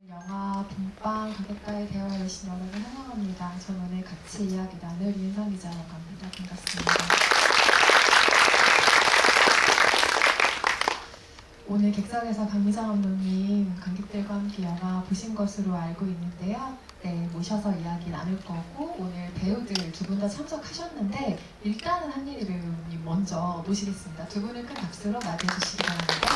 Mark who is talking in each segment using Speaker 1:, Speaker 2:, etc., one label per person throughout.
Speaker 1: 영화 봄밤 관객과의 대화에 오신 여러분 환영합니다. 저는 오늘 같이 이야기 나눌 윤선 기자라고 합니다. 반갑습니다. 오늘 객석에서 강미정 감독님 관객들과 함께 영화 보신 것으로 알고 있는데요. 네, 모셔서 이야기 나눌 거고 오늘 배우들 두 분 다 참석하셨는데 일단은 한예리 배우님 먼저 모시겠습니다. 두 분을 큰 박수로 맞이해 주시기 바랍니다.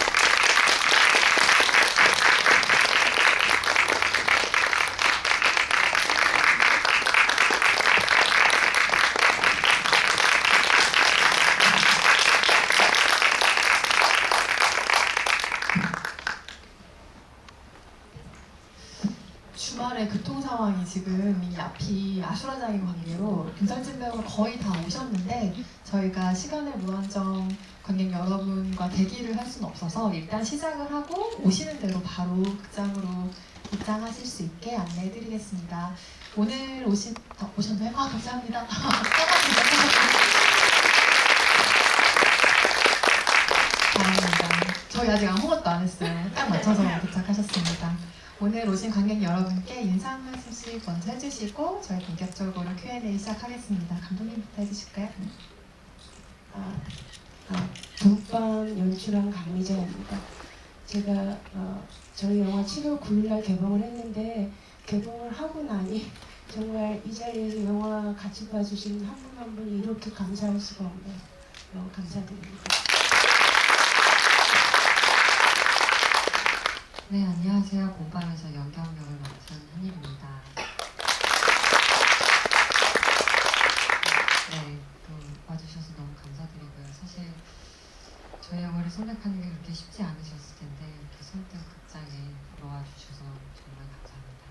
Speaker 1: 주말에 교통 상황이 지금 이 앞이 아수라장인 관계로 김설진 배우가 거의 다 오셨는데 저희가 시간을 무한정 관객 여러분과 대기를 할 수는 없어서 일단 시작을 하고 오시는 대로 바로 극장으로 입장하실 수 있게 안내해드리겠습니다. 오늘 오셨나요? 아, 감사합니다. 다행입니다. 저희 아직 아무것도 안 했어요. 딱 맞춰서 도착하셨습니다. 오늘 오신 관객 여러분께 인사 한 말씀씩 먼저 해주시고 저희 본격적으로 Q&A 시작하겠습니다. 감독님부터 해주실까요?
Speaker 2: 봄밤 연출한 강미정입니다. 제가 저희 영화 7월 9일날 개봉을 했는데 개봉을 하고 나니 정말 이 자리에서 영화 같이 봐주신 한 분 한 분이 이렇게 감사할 수가 없네요. 너무 감사드립니다.
Speaker 3: 네, 안녕하세요. 봄밤에서 연경 역을 맡은 한일입니다. 네, 또 와주셔서 너무 감사드리고요. 사실 저희 영화를 선택하는 게 그렇게 쉽지 않으셨을 텐데 이렇게 선뜻 극장에 들어와 주셔서 정말 감사합니다.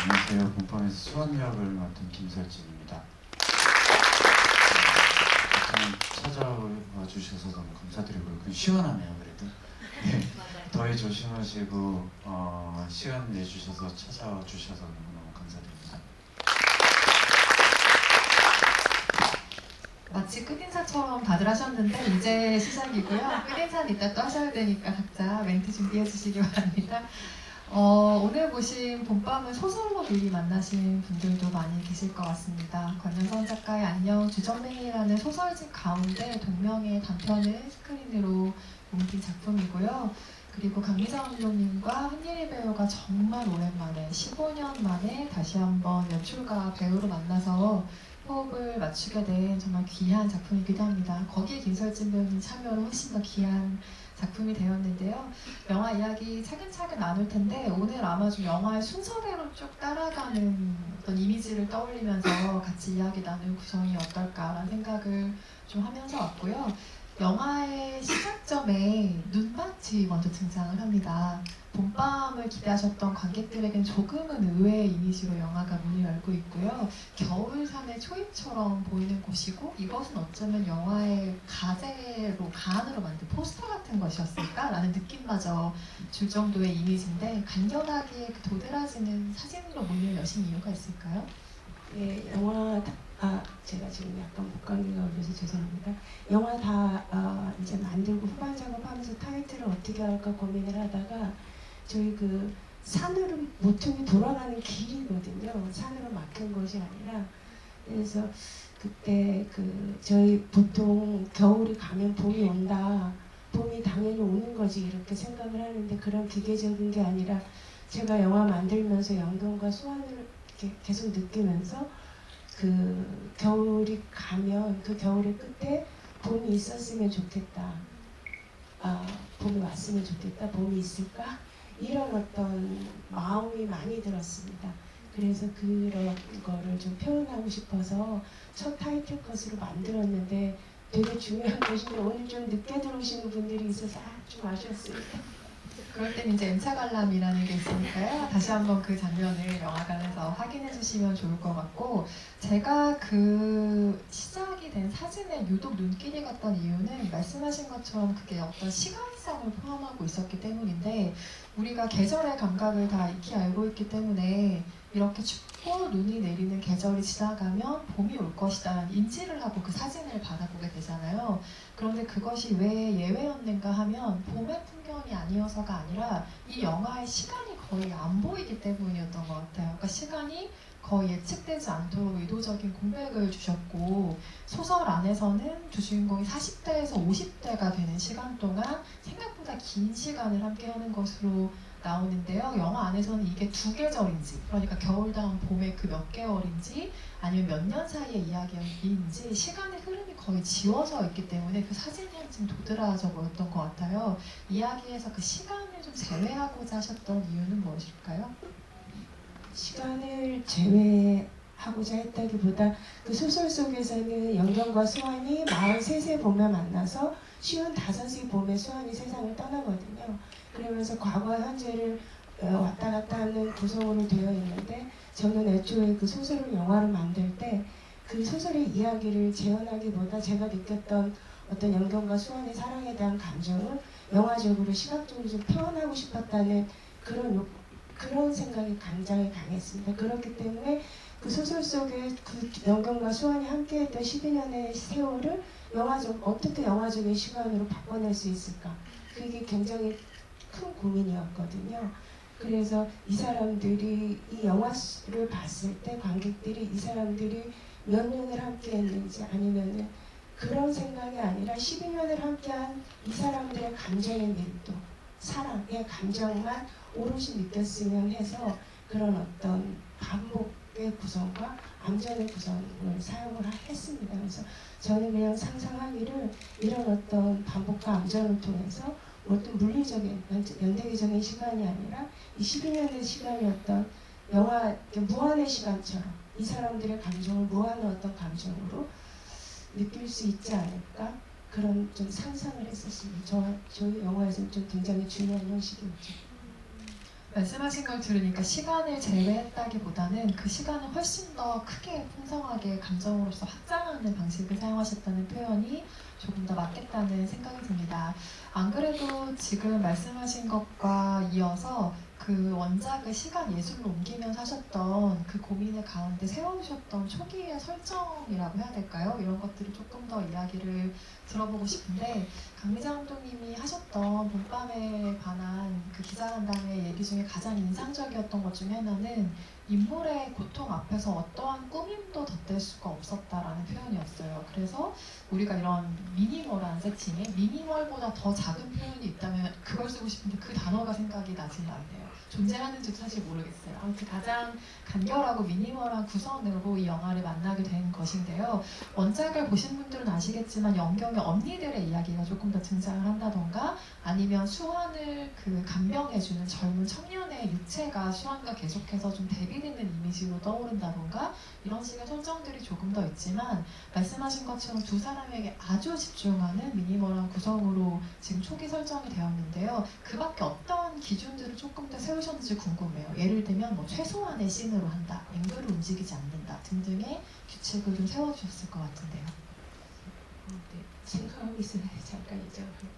Speaker 4: 안녕하세요. 봄밤에서 수원 역을 맡은 김설진입니다. 찾아와 주셔서 너무 감사드리고요. 시원하네요, 그래도. 네, 더위 조심하시고 시간 내주셔서 찾아와 주셔서 너무너무 감사드립니다.
Speaker 1: 마치 끝인사처럼 다들 하셨는데 이제 시작이고요. 끝인사는 이따 또 하셔야 되니까 각자 멘트 준비해 주시기 바랍니다. 오늘 보신 봄밤은 소설로 미리 만나신 분들도 많이 계실 것 같습니다. 권영선 작가의 안녕 주전뱅이라는 소설집 가운데 동명의 단편을 스크린으로 옮긴 작품이고요. 그리고 강미정 감독님과 한예리 배우가 정말 오랜만에 15년 만에 다시 한번 연출가 배우로 만나서 호흡을 맞추게 된 정말 귀한 작품이기도 합니다. 거기에 김설진 배우님 참여로 훨씬 더 귀한 작품이 되었는데요. 영화 이야기 차근차근 나눌 텐데 오늘 아마 좀 영화의 순서대로 쭉 따라가는 어떤 이미지를 떠올리면서 같이 이야기 나눌 구성이 어떨까라는 생각을 좀 하면서 왔고요. 영화의 시작점에 눈밭이 먼저 등장을 합니다. 봄밤을 기대하셨던 관객들에겐 조금은 의외의 이미지로 영화가 문을 열고 있고요. 겨울산의 초입처럼 보이는 곳이고 이것은 어쩌면 영화의 가안으로 만든 포스터 같은 것이었을까라는 느낌마저 줄 정도의 이미지인데 간결하게 그 도드라지는 사진으로 문을 여신 이유가 있을까요?
Speaker 2: 네, 제가 지금 약간 목감기가 올려서 죄송합니다. 영화 다 이제 만들고 후반 작업하면서 타이틀을 어떻게 할까 고민을 하다가 저희 그 산으로 모퉁이 돌아가는 길이거든요. 산으로 막힌 것이 아니라 그래서 그때 저희 보통 겨울이 가면 봄이 온다. 봄이 당연히 오는 거지 이렇게 생각을 하는데 그런 기계적인 게 아니라 제가 영화 만들면서 영동과 수완을 이렇게 계속 느끼면서 그 겨울이 가면 그 겨울의 끝에 봄이 있었으면 좋겠다. 봄이 왔으면 좋겠다. 봄이 있을까? 이런 어떤 마음이 많이 들었습니다. 그래서 그런 거를 좀 표현하고 싶어서 첫 타이틀 컷으로 만들었는데 되게 중요한 것인데 오늘 좀 늦게 들어오시는 분들이 있어서 좀 아쉬웠습니다.
Speaker 1: 그럴 땐 이제 M차 관람이라는 게 있으니까요. 다시 한번 그 장면을 영화관에서 확인해 주시면 좋을 것 같고 제가 그 시작이 된 사진에 유독 눈길이 갔던 이유는 말씀하신 것처럼 그게 어떤 시간성을 포함하고 있었기 때문인데 우리가 계절의 감각을 다 익히 알고 있기 때문에 이렇게 춥고 눈이 내리는 계절이 지나가면 봄이 올 것이다 인지를 하고 그 사진을 바라보게 되잖아요. 그런데 그것이 왜 예외였는가 하면 봄의 풍경이 아니어서가 아니라 이 영화의 시간이 거의 안 보이기 때문이었던 것 같아요. 그러니까 시간이 거의 예측되지 않도록 의도적인 공백을 주셨고, 소설 안에서는 두 주인공이 40대에서 50대가 되는 시간 동안 생각보다 긴 시간을 함께 하는 것으로 나오는데요. 영화 안에서는 이게 두 계절인지, 그러니까 겨울 다음 봄의 그 몇 개월인지 아니면 몇 년 사이의 이야기인지 시간의 흐름이 거의 지워져 있기 때문에 그 사진이 한층 도드라져 보였던 것 같아요. 이야기에서 그 시간을 좀 제외하고자 하셨던 이유는 무엇일까요?
Speaker 2: 시간을 제외하고자 했다기보다 그 소설 속에서는 영경과 수환이 43세 봄에 만나서 55세 봄에 수환이 세상을 떠나거든요. 그러면서 과거와 현재를 왔다 갔다 하는 구성으로 되어 있는데, 저는 애초에 그 소설을 영화로 만들 때 그 소설의 이야기를 재현하기보다 제가 느꼈던 어떤 영경과 수환의 사랑에 대한 감정을 영화적으로 시각적으로 좀 표현하고 싶었다는 그런 생각이 굉장히 강했습니다. 그렇기 때문에 그 소설 속에 그 영경과 수환이 함께했던 12년의 세월을 어떻게 영화적인 시간으로 바꿔낼 수 있을까? 그게 굉장히 큰 고민이었거든요. 그래서 이 사람들이 이 영화를 봤을 때 관객들이 이 사람들이 몇 년을 함께했는지, 아니면은 그런 생각이 아니라 12년을 함께한 이 사람들의 감정의 밀도, 사랑의 감정만 오롯이 느꼈으면 해서 그런 어떤 반복의 구성과 암전의 구성을 사용을 했습니다. 그래서 저는 그냥 상상하기를 이런 어떤 반복과 암전을 통해서 어떤 물리적인 연대기적인 시간이 아니라 이 12년의 시간이었던 영화 무한의 시간처럼 이 사람들의 감정을 무한의 어떤 감정으로 느낄 수 있지 않을까, 그런 좀 상상을 했었습니다. 저희 영화에서는 좀 굉장히 중요한 형식이었죠.
Speaker 1: 말씀하신 걸 들으니까 시간을 제외했다기보다는 그 시간을 훨씬 더 크게 풍성하게 감정으로서 확장하는 방식을 사용하셨다는 표현이 조금 더 맞겠다는 생각이 듭니다. 안 그래도 지금 말씀하신 것과 이어서 그 원작을 시간 예술로 옮기면서 하셨던 그 고민의 가운데 세워주셨던 초기의 설정이라고 해야 될까요? 이런 것들을 조금 더 이야기를 들어보고 싶은데, 강미자 감독님이 하셨던 봄밤에 관한 그 기자간담회 얘기 중에 가장 인상적이었던 것 중에 하나는 인물의 고통 앞에서 어떠한 꾸밈도 덧댈 수가 없었다라는 표현이었어요. 그래서 우리가 이런 미니멀한 세팅에 미니멀보다 더 작은 표현이 있다면 그걸 쓰고 싶은데 그 단어가 생각이 나지는 않네요. 존재하는지도 사실 모르겠어요. 아무튼 가장 간결하고 미니멀한 구성으로 이 영화를 만나게 된 것인데요. 원작을 보신 분들은 아시겠지만 영경의 언니들의 이야기가 조금 더 등장을 한다던가, 아니면 수환을 그 간병해주는 젊은 청년의 육체가 수환과 계속해서 좀 대비되는 이미지로 떠오른다던가, 이런 식의 설정들이 조금 더 있지만 말씀하신 것처럼 두 사람에게 아주 집중하는 미니멀한 구성으로 지금 초기 설정이 되었는데요. 그 밖에 어떤 기준들을 조금 더 세우셨는지 궁금해요. 예를 들면 뭐 최소한의 씬으로 한다, 앵글을 움직이지 않는다 등등의 규칙을 좀 세워주셨을 것 같은데요.
Speaker 2: 네, 생각하고 있어요. 잠깐 잊어버렸네요.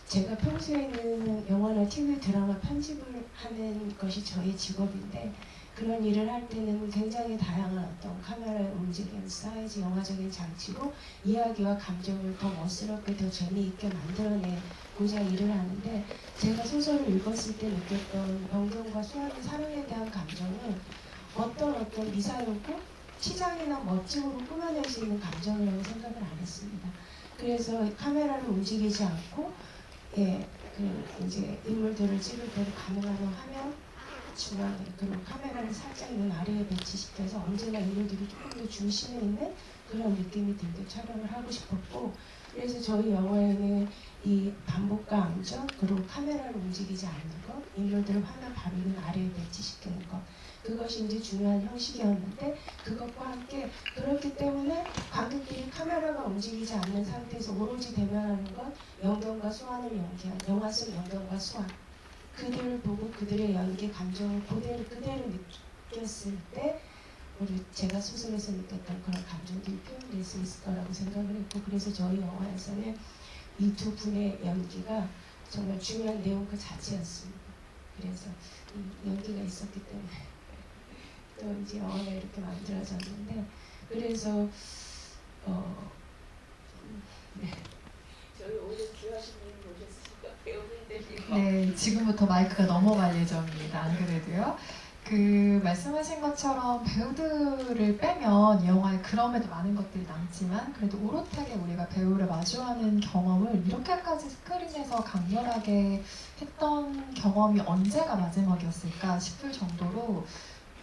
Speaker 2: 제가 평소에는 영화나 TV 드라마 편집을 하는 것이 저의 직업인데, 그런 일을 할 때는 굉장히 다양한 어떤 카메라의 움직임, 사이즈, 영화적인 장치로 이야기와 감정을 더 멋스럽게, 더 재미있게 만들어내고자 일을 하는데, 제가 소설을 읽었을 때 느꼈던 영경과 수환의 사랑에 대한 감정은 어떤 미사여고 치장이나 멋짐으로 꾸며낼 수 있는 감정이라고 생각을 안 했습니다. 그래서 카메라를 움직이지 않고, 이제 인물들을 찍을 때도 가능하면 화면 중앙에, 그리고 카메라를 살짝 눈 아래에 배치시켜서 언제나 인물들이 조금 더 중심에 있는 그런 느낌이 들게 촬영을 하고 싶었고, 그래서 저희 영화에는 이 반복과 암전, 그리고 카메라를 움직이지 않는 것, 인물들을 화면 바로 눈 아래에 배치시키는 것, 그것이 이제 중요한 형식이었는데, 그것과 함께 그렇기 때문에 관객들이 카메라가 움직이지 않는 상태에서 오로지 대면하는 건 영경과 수환을 연기한 영화 속 영경과 수환, 그들을 보고 그들의 연기 감정을 그대로 느꼈을 때 제가 소설에서 느꼈던 그런 감정들이 표현될 수 있을 거라고 생각을 했고, 그래서 저희 영화에서는 이 두 분의 연기가 정말 중요한 내용 그 자체였습니다. 그래서 이 연기가 있었기 때문에 또 이제 영화가 이렇게 만들어졌는데 그래서 네. 저희 오늘 귀하신 분 모셨으니까 배우분들이
Speaker 1: 네, 지금부터 마이크가 넘어갈 예정입니다. 안 그래도요. 그 말씀하신 것처럼 배우들을 빼면 이 영화에 그럼에도 많은 것들이 남지만 그래도 오롯하게 우리가 배우를 마주하는 경험을 이렇게까지 스크린에서 강렬하게 했던 경험이 언제가 마지막이었을까 싶을 정도로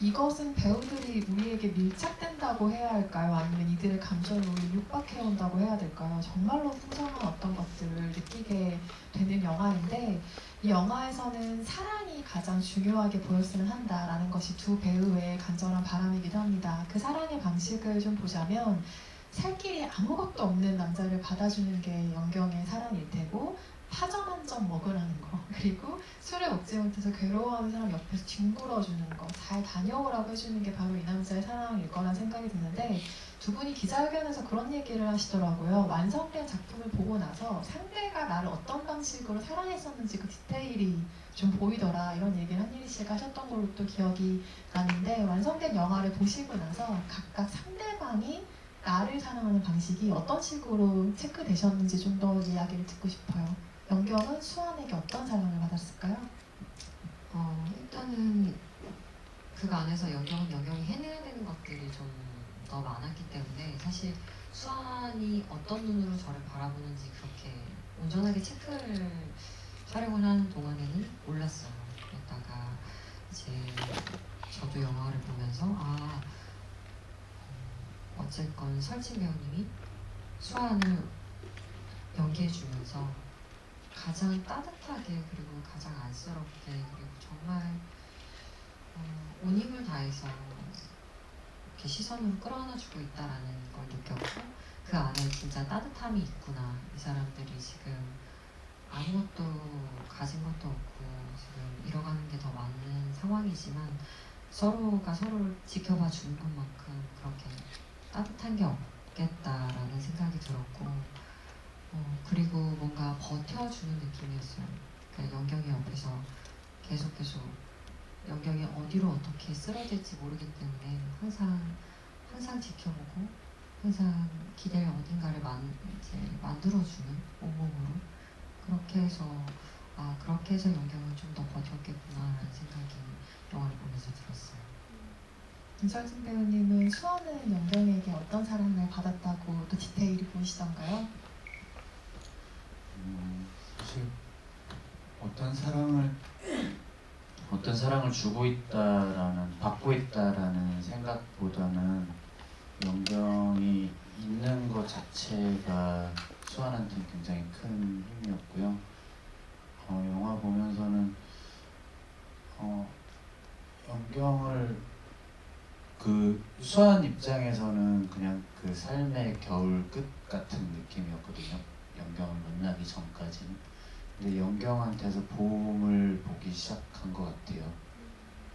Speaker 1: 이것은 배우들이 우리에게 밀착된다고 해야 할까요? 아니면 이들의 감정을 우리 육박해온다고 해야 될까요? 정말로 풍성한 어떤 것들을 느끼게 되는 영화인데 이 영화에서는 사랑이 가장 중요하게 보였으면 한다라는 것이 두 배우의 간절한 바람이기도 합니다. 그 사랑의 방식을 좀 보자면 살 길이 아무것도 없는 남자를 받아주는 게 영경의 사랑일 테고 파전 한 점 먹으라는 거 그리고 술을 먹지 못해서 괴로워하는 사람 옆에서 뒹굴어주는 거 잘 다녀오라고 해주는 게 바로 이 남자의 사랑일 거란 생각이 드는데 두 분이 기자회견에서 그런 얘기를 하시더라고요. 완성된 작품을 보고 나서 상대가 나를 어떤 방식으로 사랑했었는지 그 디테일이 좀 보이더라 이런 얘기를 한예리 씨가 하셨던 걸로 또 기억이 나는데 완성된 영화를 보시고 나서 각각 상대방이 나를 사랑하는 방식이 어떤 식으로 체크되셨는지 좀 더 이야기를 듣고 싶어요. 영경은 수환에게 어떤 사랑을 받았을까요?
Speaker 3: 일단은 그 안에서 영경이 해내야 되는 것들이 좀 더 많았기 때문에 사실 수환이 어떤 눈으로 저를 바라보는지 그렇게 온전하게 체크를 촬영을 하는 동안에는 몰랐어요. 그러다가 이제 저도 영화를 보면서 어쨌건 설진 배우님이 수환을 연기해주면서 가장 따뜻하게 그리고 가장 안쓰럽게 그리고 정말 온 힘을 다해서 이렇게 시선으로 끌어안아주고 있다라는 걸 느꼈고 그 안에 진짜 따뜻함이 있구나. 이 사람들이 지금 아무것도 가진 것도 없고 지금 잃어가는 게 더 많은 상황이지만 서로가 서로를 지켜봐 주는 것만큼 그렇게 따뜻한 게 없겠다라는 생각이 들었고 그리고 뭔가 버텨주는 느낌이었어요. 그러니까 영경이 옆에서 계속 영경이 어디로 어떻게 쓰러질지 모르기 때문에 항상 지켜보고 항상 기댈 어딘가를 이제 만들어주는 온몸으로 그렇게 해서 영경은 좀 더 버텼겠구나라는 생각이 영화를 보면서 들었어요.
Speaker 1: 설진 배우님은 수환은 영경에게 어떤 사랑을 받았다고 또 디테일이 보이시던가요?
Speaker 4: 사실 어떤 사랑을 받고 있다라는 생각보다는 영경이 있는 것 자체가 수환한테는 굉장히 큰 힘이었고요. 영화 보면서는 영경을 그 수환 입장에서는 그냥 그 삶의 겨울 끝 같은 느낌이었거든요. 영경을 만나기 전까지는. 근데 영경한테서 봄을 보기 시작한 것 같아요.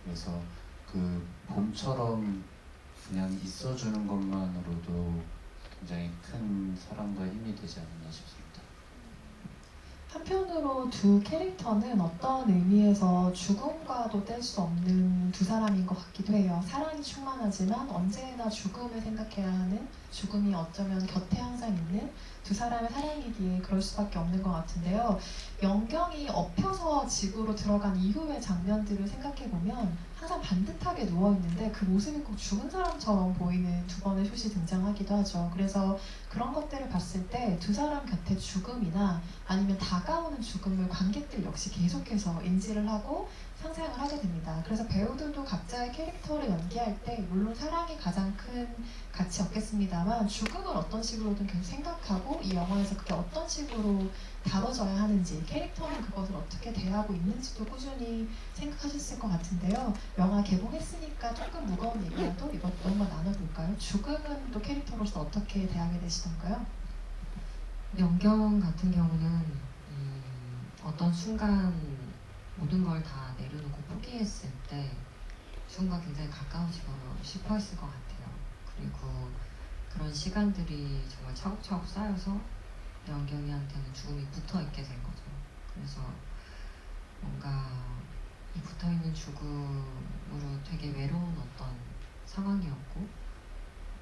Speaker 4: 그래서 그 봄처럼 그냥 있어주는 것만으로도 굉장히 큰 사랑과 힘이 되지 않았나 싶습니다.
Speaker 1: 한편으로 두 캐릭터는 어떤 의미에서 죽음과도 뗄 수 없는 두 사람인 것 같기도 해요. 사랑이 충만하지만 언제나 죽음을 생각해야 하는, 죽음이 어쩌면 곁에 항상 있는 두 사람의 사랑이기에 그럴 수밖에 없는 것 같은데요. 영경이 엎혀서 지구로 들어간 이후의 장면들을 생각해보면 항상 반듯하게 누워있는데 그 모습이 꼭 죽은 사람처럼 보이는 두 번의 숏이 등장하기도 하죠. 그래서 그런 것들을 봤을 때 두 사람 곁에 죽음이나 아니면 다가오는 죽음을 관객들 역시 계속해서 인지를 하고 상상을 하게 됩니다. 그래서 배우들도 각자의 캐릭터를 연기할 때 물론 사랑이 가장 큰 가치였겠습니다만 죽음을 어떤 식으로든 계속 생각하고 이 영화에서 그게 어떤 식으로 다뤄져야 하는지, 캐릭터는 그것을 어떻게 대하고 있는지도 꾸준히 생각하셨을 것 같은데요. 영화 개봉했으니까 조금 무거운 얘기라도 이것도 한번 나눠볼까요? 죽음은 또 캐릭터로서 어떻게 대하게 되시던가요?
Speaker 3: 영경 같은 경우는 어떤 순간 모든 걸 다 내려놓고 포기했을 때 죽음과 굉장히 가까워지고 싶어했을 것 같아요. 그리고 그런 시간들이 정말 차곡차곡 쌓여서 영경이한테는 죽음이 붙어있게 된 거죠. 그래서 뭔가 이 붙어있는 죽음으로 되게 외로운 어떤 상황이었고,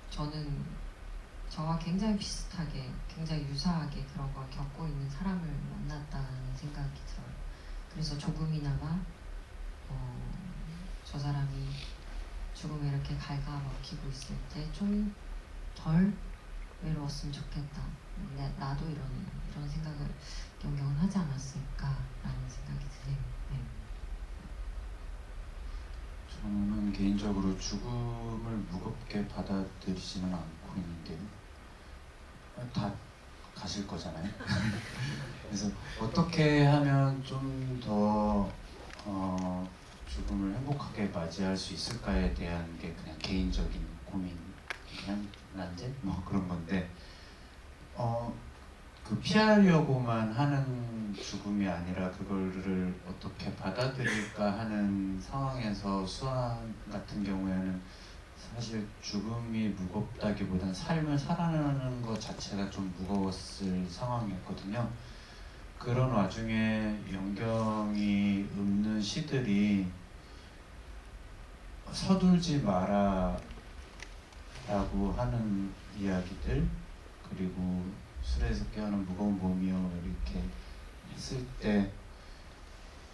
Speaker 3: 저는 저와 굉장히 비슷하게, 굉장히 유사하게 그런 걸 겪고 있는 사람을 만났다는 생각이 들어요. 그래서 조금이나마 저 사람이 죽음에 이렇게 갉아먹히고 있을 때 좀 덜 외로웠으면 좋겠다. 나도 이런 생각을 영경은 하지 않았을까라는 생각이 드네요. 네.
Speaker 4: 저는 개인적으로 죽음을 무겁게 받아들이지는 않고 있는데요. 다 가실 거잖아요. 그래서 어떻게 하면 좀 더 죽음을 행복하게 맞이할 수 있을까에 대한 게 그냥 개인적인 고민, 그냥 난제 뭐 그런 건데, 그 피하려고만 하는 죽음이 아니라 그거를 어떻게 받아들일까 하는 상황에서 수환 같은 경우에는 사실 죽음이 무겁다기보단 삶을 살아가는 것 자체가 좀 무거웠을 상황이었거든요. 그런 와중에 영경이 읊는 시들이 서둘지 마라 라고 하는 이야기들, 그리고 술에서 깨어난 무거운 몸이여 이렇게 했을 때,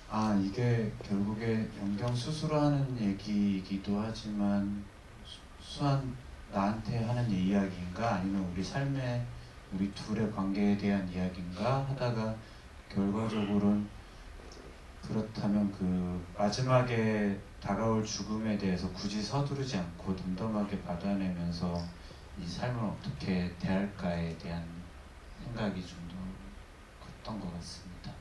Speaker 4: 아, 이게 결국에 영경 스스로 하는 얘기이기도 하지만 수한 나한테 하는 이야기인가, 아니면 우리 삶의 우리 둘의 관계에 대한 이야기인가 하다가 결과적으로는 그렇다면 그 마지막에 다가올 죽음에 대해서 굳이 서두르지 않고 덤덤하게 받아내면서 이 삶을 어떻게 대할까에 대한 생각이 좀 더 컸던 것 같습니다.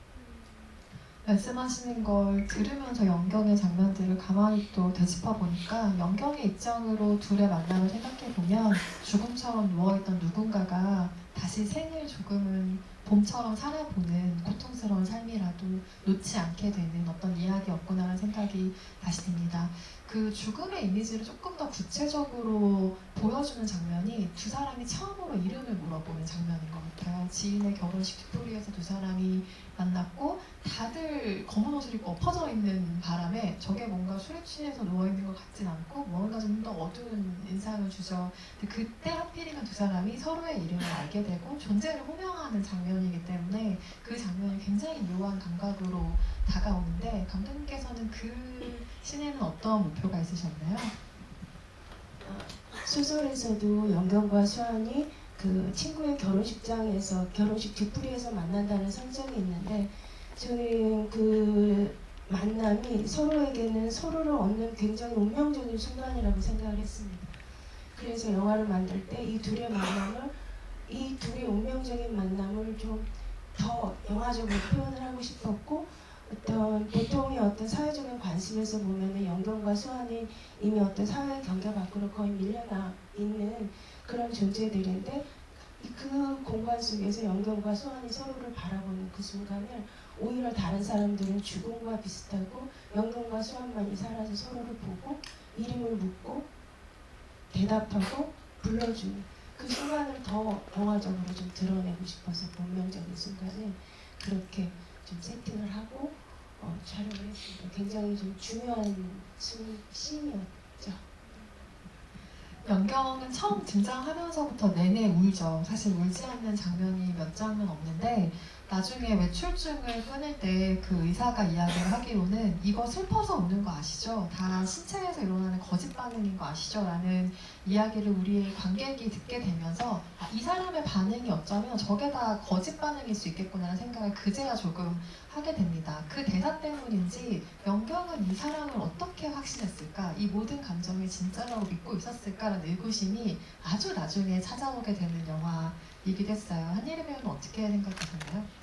Speaker 1: 말씀하시는 걸 들으면서 영경의 장면들을 가만히 또 되짚어 보니까 영경의 입장으로 둘의 만남을 생각해 보면 죽음처럼 누워있던 누군가가 다시 생일 조금은 봄처럼 살아보는 고통스러운 삶이라도 놓지 않게 되는 어떤 이야기였구나라는 생각이 다시 듭니다. 그 죽음의 이미지를 조금 더 구체적으로 보여주는 장면이 두 사람이 처음으로 이름을 물어보는 장면인 것 같아요. 지인의 결혼식 뒤풀이에서 두 사람이 만났고 다들 검은 옷을 입고 엎어져 있는 바람에 저게 뭔가 술에 취해서 누워있는 것 같진 않고 뭔가 좀 더 어두운 인상을 주죠. 근데 그때 하필이면 두 사람이 서로의 이름을 알게 되고 존재를 호명하는 장면이기 때문에 그 장면이 굉장히 묘한 감각으로 다가오는데, 감독님께서는 그 씬에는 어떤 목표가 있으셨나요?
Speaker 2: 소설에서도 영경과 수환이 그 친구의 결혼식장에서 결혼식 뒤풀이에서 만난다는 설정이 있는데, 저는 그 만남이 서로에게는 서로를 얻는 굉장히 운명적인 순간이라고 생각을 했습니다. 그래서 영화를 만들 때 이 둘의 만남을, 이 둘의 운명적인 만남을 좀 더 영화적으로 표현을 하고 싶었고, 어떤 보통의 어떤 사회적인 관습에서 보면은 영경과 수환이 이미 어떤 사회 경계 밖으로 거의 밀려나 있는 그런 존재들인데, 그 공간 속에서 영경과 수환이 서로를 바라보는 그 순간을 오히려 다른 사람들은 죽음과 비슷하고 영경과 수환만이 살아서 서로를 보고 이름을 묻고 대답하고 불러주는 그 순간을 더 영화적으로 좀 드러내고 싶어서 운명적인 순간을 그렇게 좀 세팅을 하고 촬영을 했습니다. 굉장히 좀 중요한 씬이었죠.
Speaker 1: 영경은 처음 등장하면서부터 내내 울죠. 사실 울지 않는 장면이 몇 장면 없는데, 나중에 외출증을 끊을 때 그 의사가 이야기를 하기로는 이거 슬퍼서 우는 거 아시죠? 다 신체에서 일어나는 거짓 반응인 거 아시죠? 라는 이야기를 우리 관객이 듣게 되면서 이 사람의 반응이 어쩌면 저게 다 거짓 반응일 수 있겠구나 라는 생각을 그제야 조금 하게 됩니다. 그 대사 때문인지 영경은 이 사람을 어떻게 확신했을까? 이 모든 감정이 진짜라고 믿고 있었을까라는 의구심이 아주 나중에 찾아오게 되는 영화이기도 했어요. 한예리 배우는 어떻게 생각하셨나요?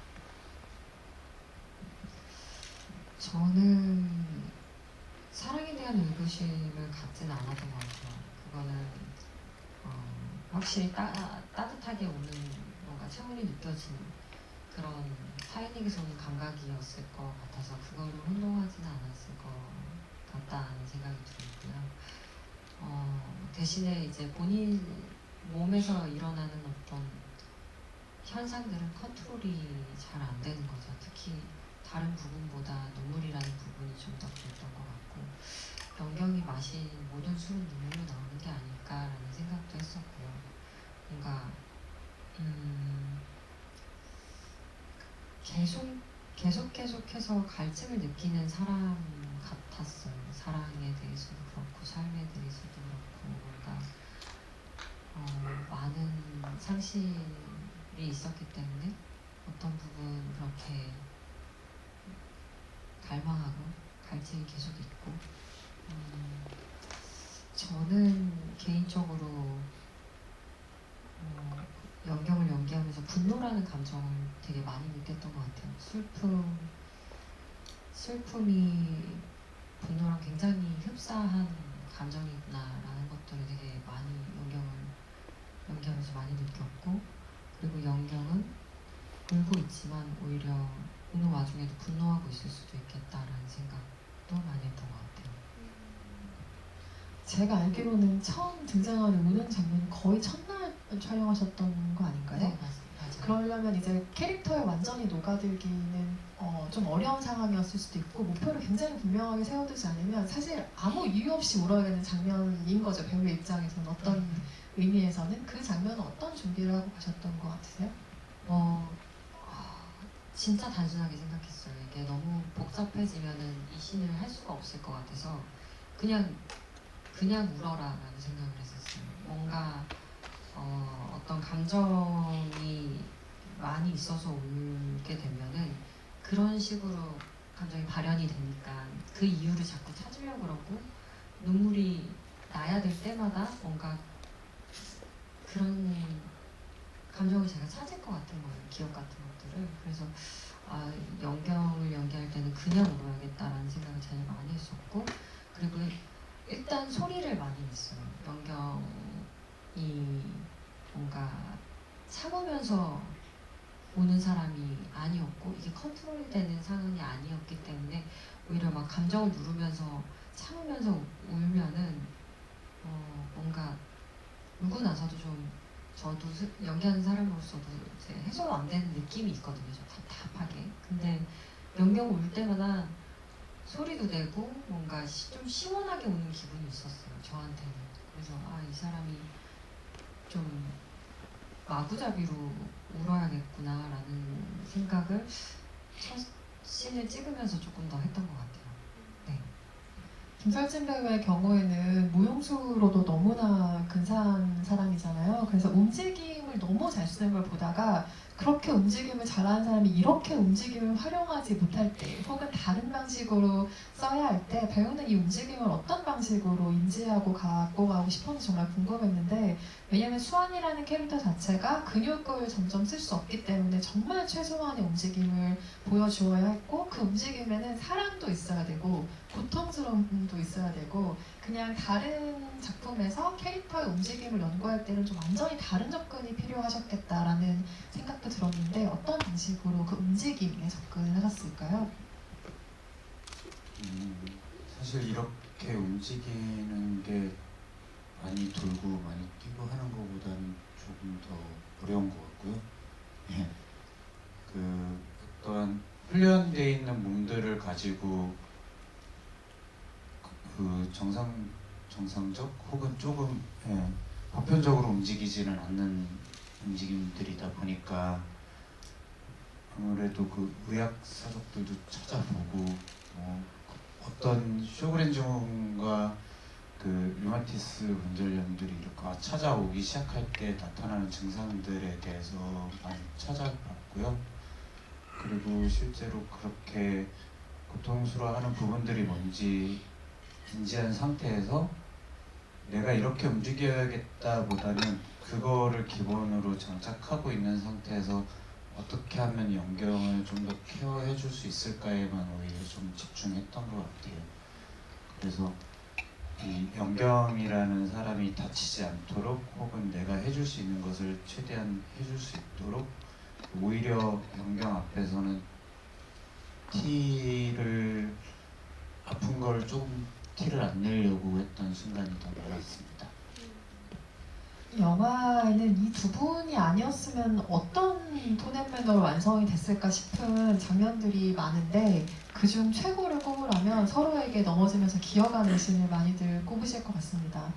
Speaker 3: 저는 사랑에 대한 의구심을 갖지는 않았던 것 같아요. 그거는 확실히 따뜻하게 오는 뭔가 체온이 느껴지는 그런 타이닉에서 오는 감각이었을 것 같아서 그거를 혼동하지는 않았을 것 같다는 생각이 들고요. 대신에 이제 본인 몸에서 일어나는 어떤 현상들은 컨트롤이 잘 안 되는 거죠. 특히 다른 부분보다 눈물이라는 부분이 좀 더 그랬던 것 같고 영경이 마신 모든 술은 눈물로 나오는 게 아닐까라는 생각도 했었고요. 뭔가 계속해서 갈증을 느끼는 사람 같았어요. 사랑에 대해서도 그렇고 삶에 대해서도 그렇고 뭔가 많은 상실이 있었기 때문에 어떤 부분 그렇게 갈망하고 갈증이 계속 있고 저는 개인적으로 연경을 연기하면서 분노라는 감정을 되게 많이 느꼈던 것 같아요. 슬픔이 분노랑 굉장히 흡사한 감정이구나라는 것들을 되게 많이 연기하면서 많이 느꼈고 그리고 연경은 울고 있지만 오히려 우는 와중에도 분노하고 있을 수도 있겠다라는 생각도 많이 했던 것 같아요.
Speaker 1: 제가 알기로는 처음 등장하는 우는 장면이 거의 첫날 촬영하셨던 거 아닌가요?
Speaker 3: 네, 맞아요.
Speaker 1: 그러려면 이제 캐릭터에 완전히 녹아들기는 좀 어려운 상황이었을 수도 있고 목표를 굉장히 분명하게 세워두지 않으면 사실 아무 이유 없이 울어야 되는 장면인 거죠. 배우의 입장에서는 어떤 의미에서는 그 장면은 어떤 준비를 하고 가셨던 것 같으세요?
Speaker 3: 진짜 단순하게 생각했어요. 이게 너무 복잡해지면은 이 씬을 할 수가 없을 것 같아서 그냥 울어라라는 생각을 했었어요. 뭔가 어떤 감정이 많이 있어서 울게 되면은 그런 식으로 감정이 발현이 되니까 그 이유를 자꾸 찾으려고 그러고 눈물이 나야 될 때마다 뭔가 그런 감정을 제가 찾을 것 같은 거예요. 기억 같은 것들을. 그래서 연경을 연기할 때는 그냥 울어야겠다라는 생각을 제일 많이 했었고 그리고 일단 소리를 많이 냈어요. 연경이 뭔가 참으면서 우는 사람이 아니었고 이게 컨트롤되는 상황이 아니었기 때문에 오히려 막 감정을 누르면서 참으면서 울면은 뭔가 울고 나서도 좀 저도 연기하는 사람으로서도 이제 해소가 안 되는 느낌이 있거든요. 좀 답답하게. 근데 연경 울 때마다 소리도 내고 뭔가 좀 시원하게 우는 기분이 있었어요. 저한테는. 그래서 이 사람이 좀 마구잡이로 울어야겠구나라는 생각을 첫 씬을 찍으면서 조금 더 했던 것 같아요. 네.
Speaker 1: 김설진 배우의 경우에는 무용수로도 너무나 근사한 사람이잖아요. 그래서 움직임을 너무 잘 쓰는 걸 보다가 그렇게 움직임을 잘하는 사람이 이렇게 움직임을 활용하지 못할 때 혹은 다른 방식으로 써야 할 때 배우는 이 움직임을 어떤 방식으로 인지하고 갖고 가고 싶었는지 정말 궁금했는데 왜냐하면 수환이라는 캐릭터 자체가 근육을 점점 쓸 수 없기 때문에 정말 최소한의 움직임을 보여주어야 했고 그 움직임에는 사랑도 있어야 되고 고통스러움도 있어야 되고 그냥 다른 작품에서 캐릭터의 움직임을 연구할 때는 좀 완전히 다른 접근이 필요하셨겠다라는 생각도 들었는데 어떤 방식으로 그 움직임에 접근을 하셨을까요?
Speaker 4: 사실 이렇게 움직이는 게 많이 돌고 많이 뛰고 하는 것보다는 조금 더 어려운 것 같고요. 예. 어떠한 훈련되어 있는 몸들을 가지고 그 정상적 혹은 조금 보편적으로 움직이지는 않는 움직임들이다 보니까 아무래도 그 의학 사족들도 찾아보고 어떤 쇼그렌증과 그 류마티스 관절염들이 이렇게 찾아오기 시작할 때 나타나는 증상들에 대해서 많이 찾아봤고요. 그리고 실제로 그렇게 고통스러워하는 부분들이 뭔지 인지한 상태에서 내가 이렇게 움직여야겠다보다는 그거를 기본으로 장착하고 있는 상태에서 어떻게 하면 연경을 좀 더 케어해 줄 수 있을까에만 오히려 좀 집중했던 것 같아요. 그래서 이 연경이라는 사람이 다치지 않도록 혹은 내가 해줄 수 있는 것을 최대한 해줄 수 있도록 오히려 연경 앞에서는 아픈 걸 조금 티를 안 내려고 했던 순간이 더 많았습니다.
Speaker 1: 영화에는 이 두 분이 아니었으면 어떤 톤 앤 매너로 완성이 됐을까 싶은 장면들이 많은데 그중 최고를 꼽으라면 서로에게 넘어지면서 기어가는 씬을 많이들 꼽으실 것 같습니다.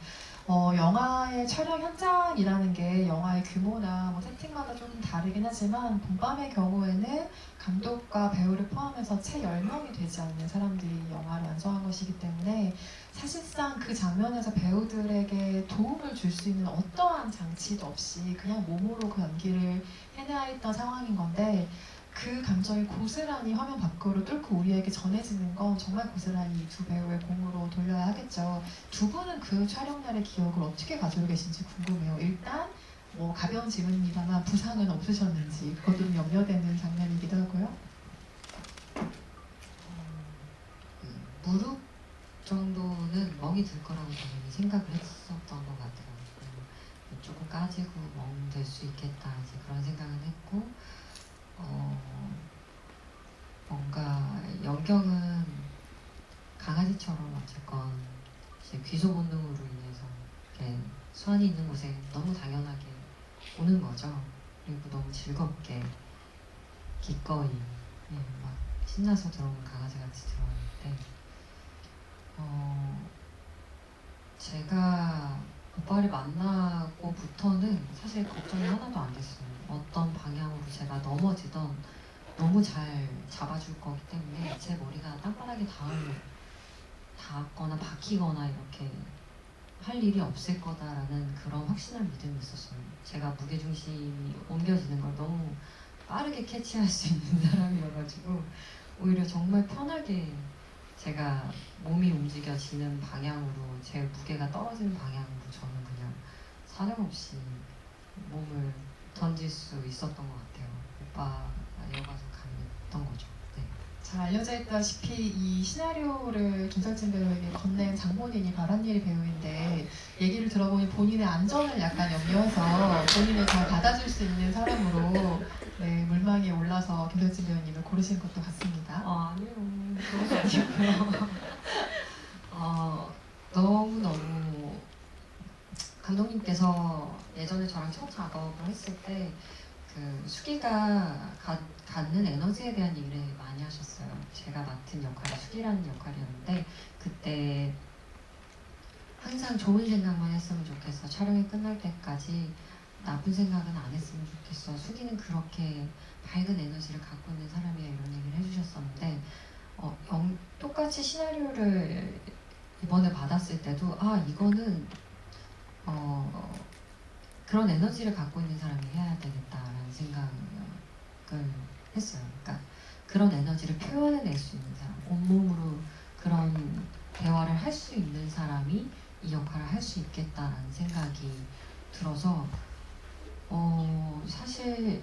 Speaker 1: 영화의 촬영 현장이라는 게 영화의 규모나 뭐 세팅마다 조금 다르긴 하지만 봄밤의 경우에는 감독과 배우를 포함해서 채 10명이 되지 않는 사람들이 영화를 완성한 것이기 때문에 사실상 그 장면에서 배우들에게 도움을 줄 수 있는 어떠한 장치도 없이 그냥 몸으로 그 연기를 해내야 했던 상황인 건데 그 감정이 고스란히 화면 밖으로 뚫고 우리에게 전해지는 건 정말 고스란히 이 두 배우의 공으로 돌려야 하겠죠. 두 분은 그 촬영날의 기억을 어떻게 가지고 계신지 궁금해요. 일단 뭐 가벼운 질문입니다만 부상은 없으셨는지 그것도 좀 염려되는 장면이기도 하고요.
Speaker 3: 무릎 정도는 멍이 들 거라고 당연히 생각을 했었던 것 같아요. 조금 까지고 멍 들 수 있겠다 이제 그런 생각은 했고 뭔가 연경은 강아지처럼 어쨌건 이제 귀소 본능으로 인해서 이렇게 수완이 있는 곳에 너무 당연하게 오는 거죠. 그리고 너무 즐겁게 기꺼이 막 신나서 들어오는 강아지 같이 들어왔는데 제가 오빠를 만나고부터는 사실 걱정이 하나도 안 됐어요. 어떤 방향으로 제가 넘어지던 너무 잘 잡아줄 거기 때문에 제 머리가 땅바닥에 닿거나 박히거나 이렇게 할 일이 없을 거다라는 그런 확신한 믿음이 있었어요. 제가 무게중심이 옮겨지는 걸 너무 빠르게 캐치할 수 있는 사람이어가지고 오히려 정말 편하게 제가 몸이 움직여지는 방향으로 제 무게가 떨어지는 방향으로 저는 그냥 사정없이 몸을 던질 수 있었던 것 같아요. 오빠가 이어가서 가는 거죠. 네.
Speaker 1: 잘 알려져 있다시피 이 시나리오를 김설진 배우에게 건넨 장본인이 바란일이 배우인데 얘기를 들어보니 본인의 안전을 약간 염려해서 본인을 잘 받아줄 수 있는 사람으로 네, 물망에 올라서 김설진 배우님을 고르신 것도 같습니다.
Speaker 3: 아니요. 그런 게 아니고요. 너무너무 감독님께서 예전에 저랑 첫 작업을 했을 때 그 수기가 갖는 에너지에 대한 얘기를 많이 하셨어요. 제가 맡은 역할이 수기라는 역할이었는데 그때 항상 좋은 생각만 했으면 좋겠어. 촬영이 끝날 때까지 나쁜 생각은 안 했으면 좋겠어. 수기는 그렇게 밝은 에너지를 갖고 있는 사람이야 이런 얘기를 해주셨었는데 똑같이 시나리오를 이번에 받았을 때도 이거는 그런 에너지를 갖고 있는 사람이 해야 되겠다라는 생각을 했어요. 그러니까 그런 에너지를 표현해낼 수 있는 사람, 온몸으로 그런 대화를 할 수 있는 사람이 이 역할을 할 수 있겠다라는 생각이 들어서 사실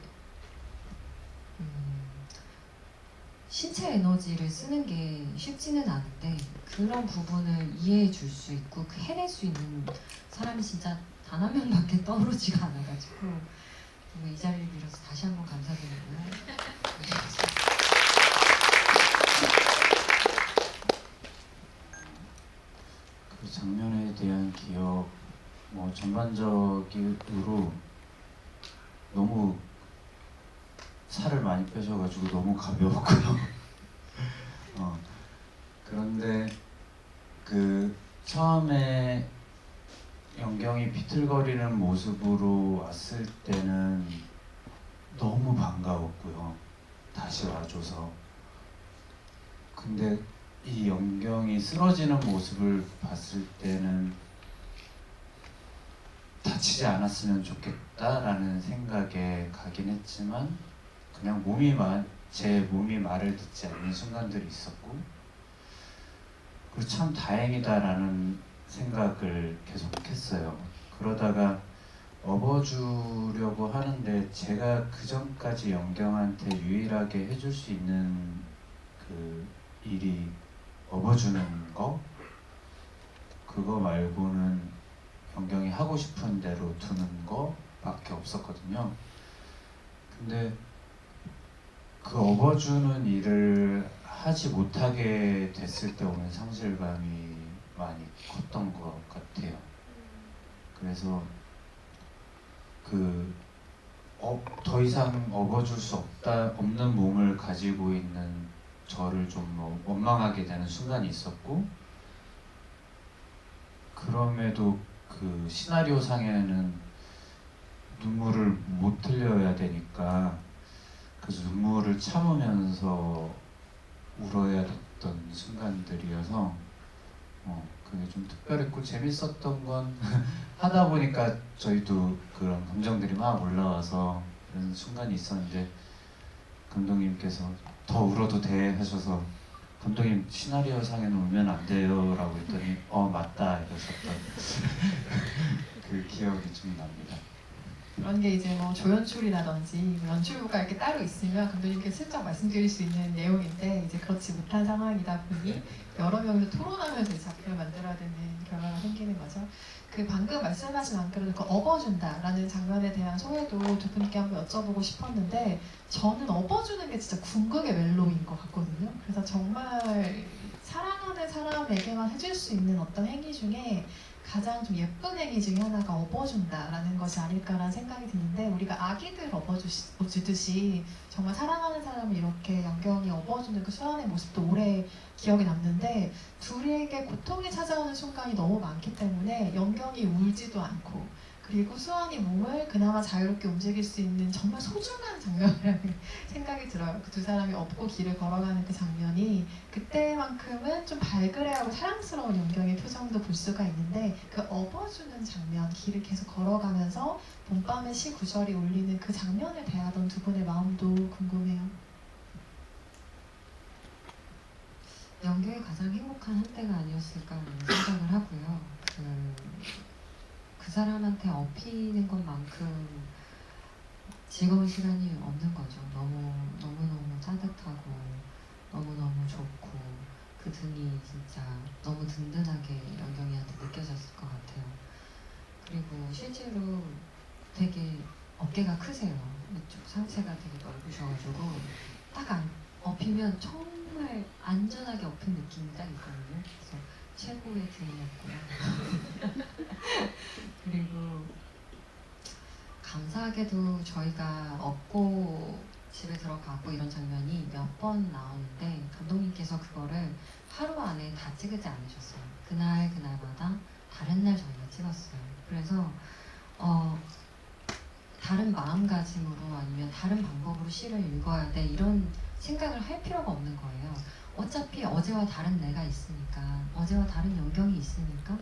Speaker 3: 신체 에너지를 쓰는 게 쉽지는 않은데 그런 부분을 이해해 줄 수 있고 해낼 수 있는 사람이 진짜 단 한 명밖에 떠오르지가 않아가지고 정말 이 자리를 빌어서 다시 한번 감사드리고요.
Speaker 4: 그 장면에 대한 기억, 뭐 전반적으로 너무 살을 많이 빼셔가지고 너무 가벼웠고요. 그런데 그 처음에 연경이 비틀거리는 모습으로 왔을 때는 너무 반가웠고요. 다시 와줘서. 근데 이 연경이 쓰러지는 모습을 봤을 때는 다치지 않았으면 좋겠다라는 생각에 가긴 했지만 그냥 제 몸이 말을 듣지 않는 순간들이 있었고 그리고 참 다행이다라는 생각을 계속했어요. 그러다가 업어주려고 하는데 제가 그 전까지 연경한테 유일하게 해줄 수 있는 그 일이 업어주는 거 그거 말고는 연경이 하고 싶은 대로 두는 거밖에 없었거든요. 근데 그 업어주는 일을 하지 못하게 됐을 때 오는 상실감이 많이 컸던 것 같아요. 그래서 더 이상 업어줄 수 없는 몸을 가지고 있는 저를 좀 원망하게 되는 순간이 있었고, 그럼에도 그 시나리오 상에는 눈물을 못 흘려야 되니까 그래서 눈물을 참으면서 울어야 됐던 순간들이어서 그게 좀 특별했고 재밌었던 건 하다 보니까 저희도 그런 감정들이 막 올라와서 그런 순간이 있었는데 감독님께서 더 울어도 돼 하셔서 감독님 시나리오 상에는 울면 안 돼요 라고 했더니 맞다 이러셨던 그 기억이 좀 납니다.
Speaker 1: 그런 게 이제 뭐 조연출이라든지 연출부가 이렇게 따로 있으면 감독님께 슬쩍 말씀드릴 수 있는 내용인데 이제 그렇지 못한 상황이다 보니 여러 명이서 토론하면서 이 작품을 만들어야 되는 결과가 생기는 거죠. 그 방금 말씀하신 안 그래도 그 업어준다라는 장면에 대한 소회도 두 분께 한번 여쭤보고 싶었는데 저는 업어주는 게 진짜 궁극의 멜로인 것 같거든요. 그래서 정말 사랑하는 사람에게만 해줄 수 있는 어떤 행위 중에 가장 좀 예쁜 행위 중에 하나가 업어준다라는 것이 아닐까라는 생각이 드는데 우리가 아기들 업어주듯이 정말 사랑하는 사람을 이렇게 양경이 업어주는 그 수아의 모습도 오래 기억에 남는데 둘에게 고통이 찾아오는 순간이 너무 많기 때문에 영경이 울지도 않고 그리고 수아의 몸을 그나마 자유롭게 움직일 수 있는 정말 소중한 장면이라는 생각이 들어요. 그 두 사람이 업고 길을 걸어가는 그 장면이 그때만큼은 좀 발그레하고 사랑스러운 영경의 표정도 볼 수가 있는데 그 업어주는 장면, 길을 계속 걸어가면서 봄밤의 시 구절이 울리는 그 장면을 대하던 두 분의 마음도 궁금해요.
Speaker 3: 연극이 가장 행복한 한때가 아니었을까라는 생각을 하고요. 그 사람한테 업히는 것만큼 즐거운 시간이 없는 거죠. 너무너무 따뜻하고 너무너무 좋고 그 등이 진짜 너무 든든하게 연경이한테 느껴졌을 것 같아요. 그리고 실제로 되게 어깨가 크세요. 이쪽 상체가 되게 넓으셔가지고 딱 업히면 정말 안전하게 업힌 느낌이 딱 있거든요. 그래서 최고의 등이었고요. 그리고 감사하게도 저희가 업고 집에 들어가고 이런 장면이 몇 번 나오는데 감독님께서 그거를 하루 안에 다 찍지 않으셨어요. 그날마다 다른 날 저희가 찍었어요. 그래서 다른 마음가짐으로 아니면 다른 방법으로 시를 읽어야 돼 이런 생각을 할 필요가 없는 거예요. 어차피 어제와 다른 내가 있으니까 어제와 다른 연경이 있으니까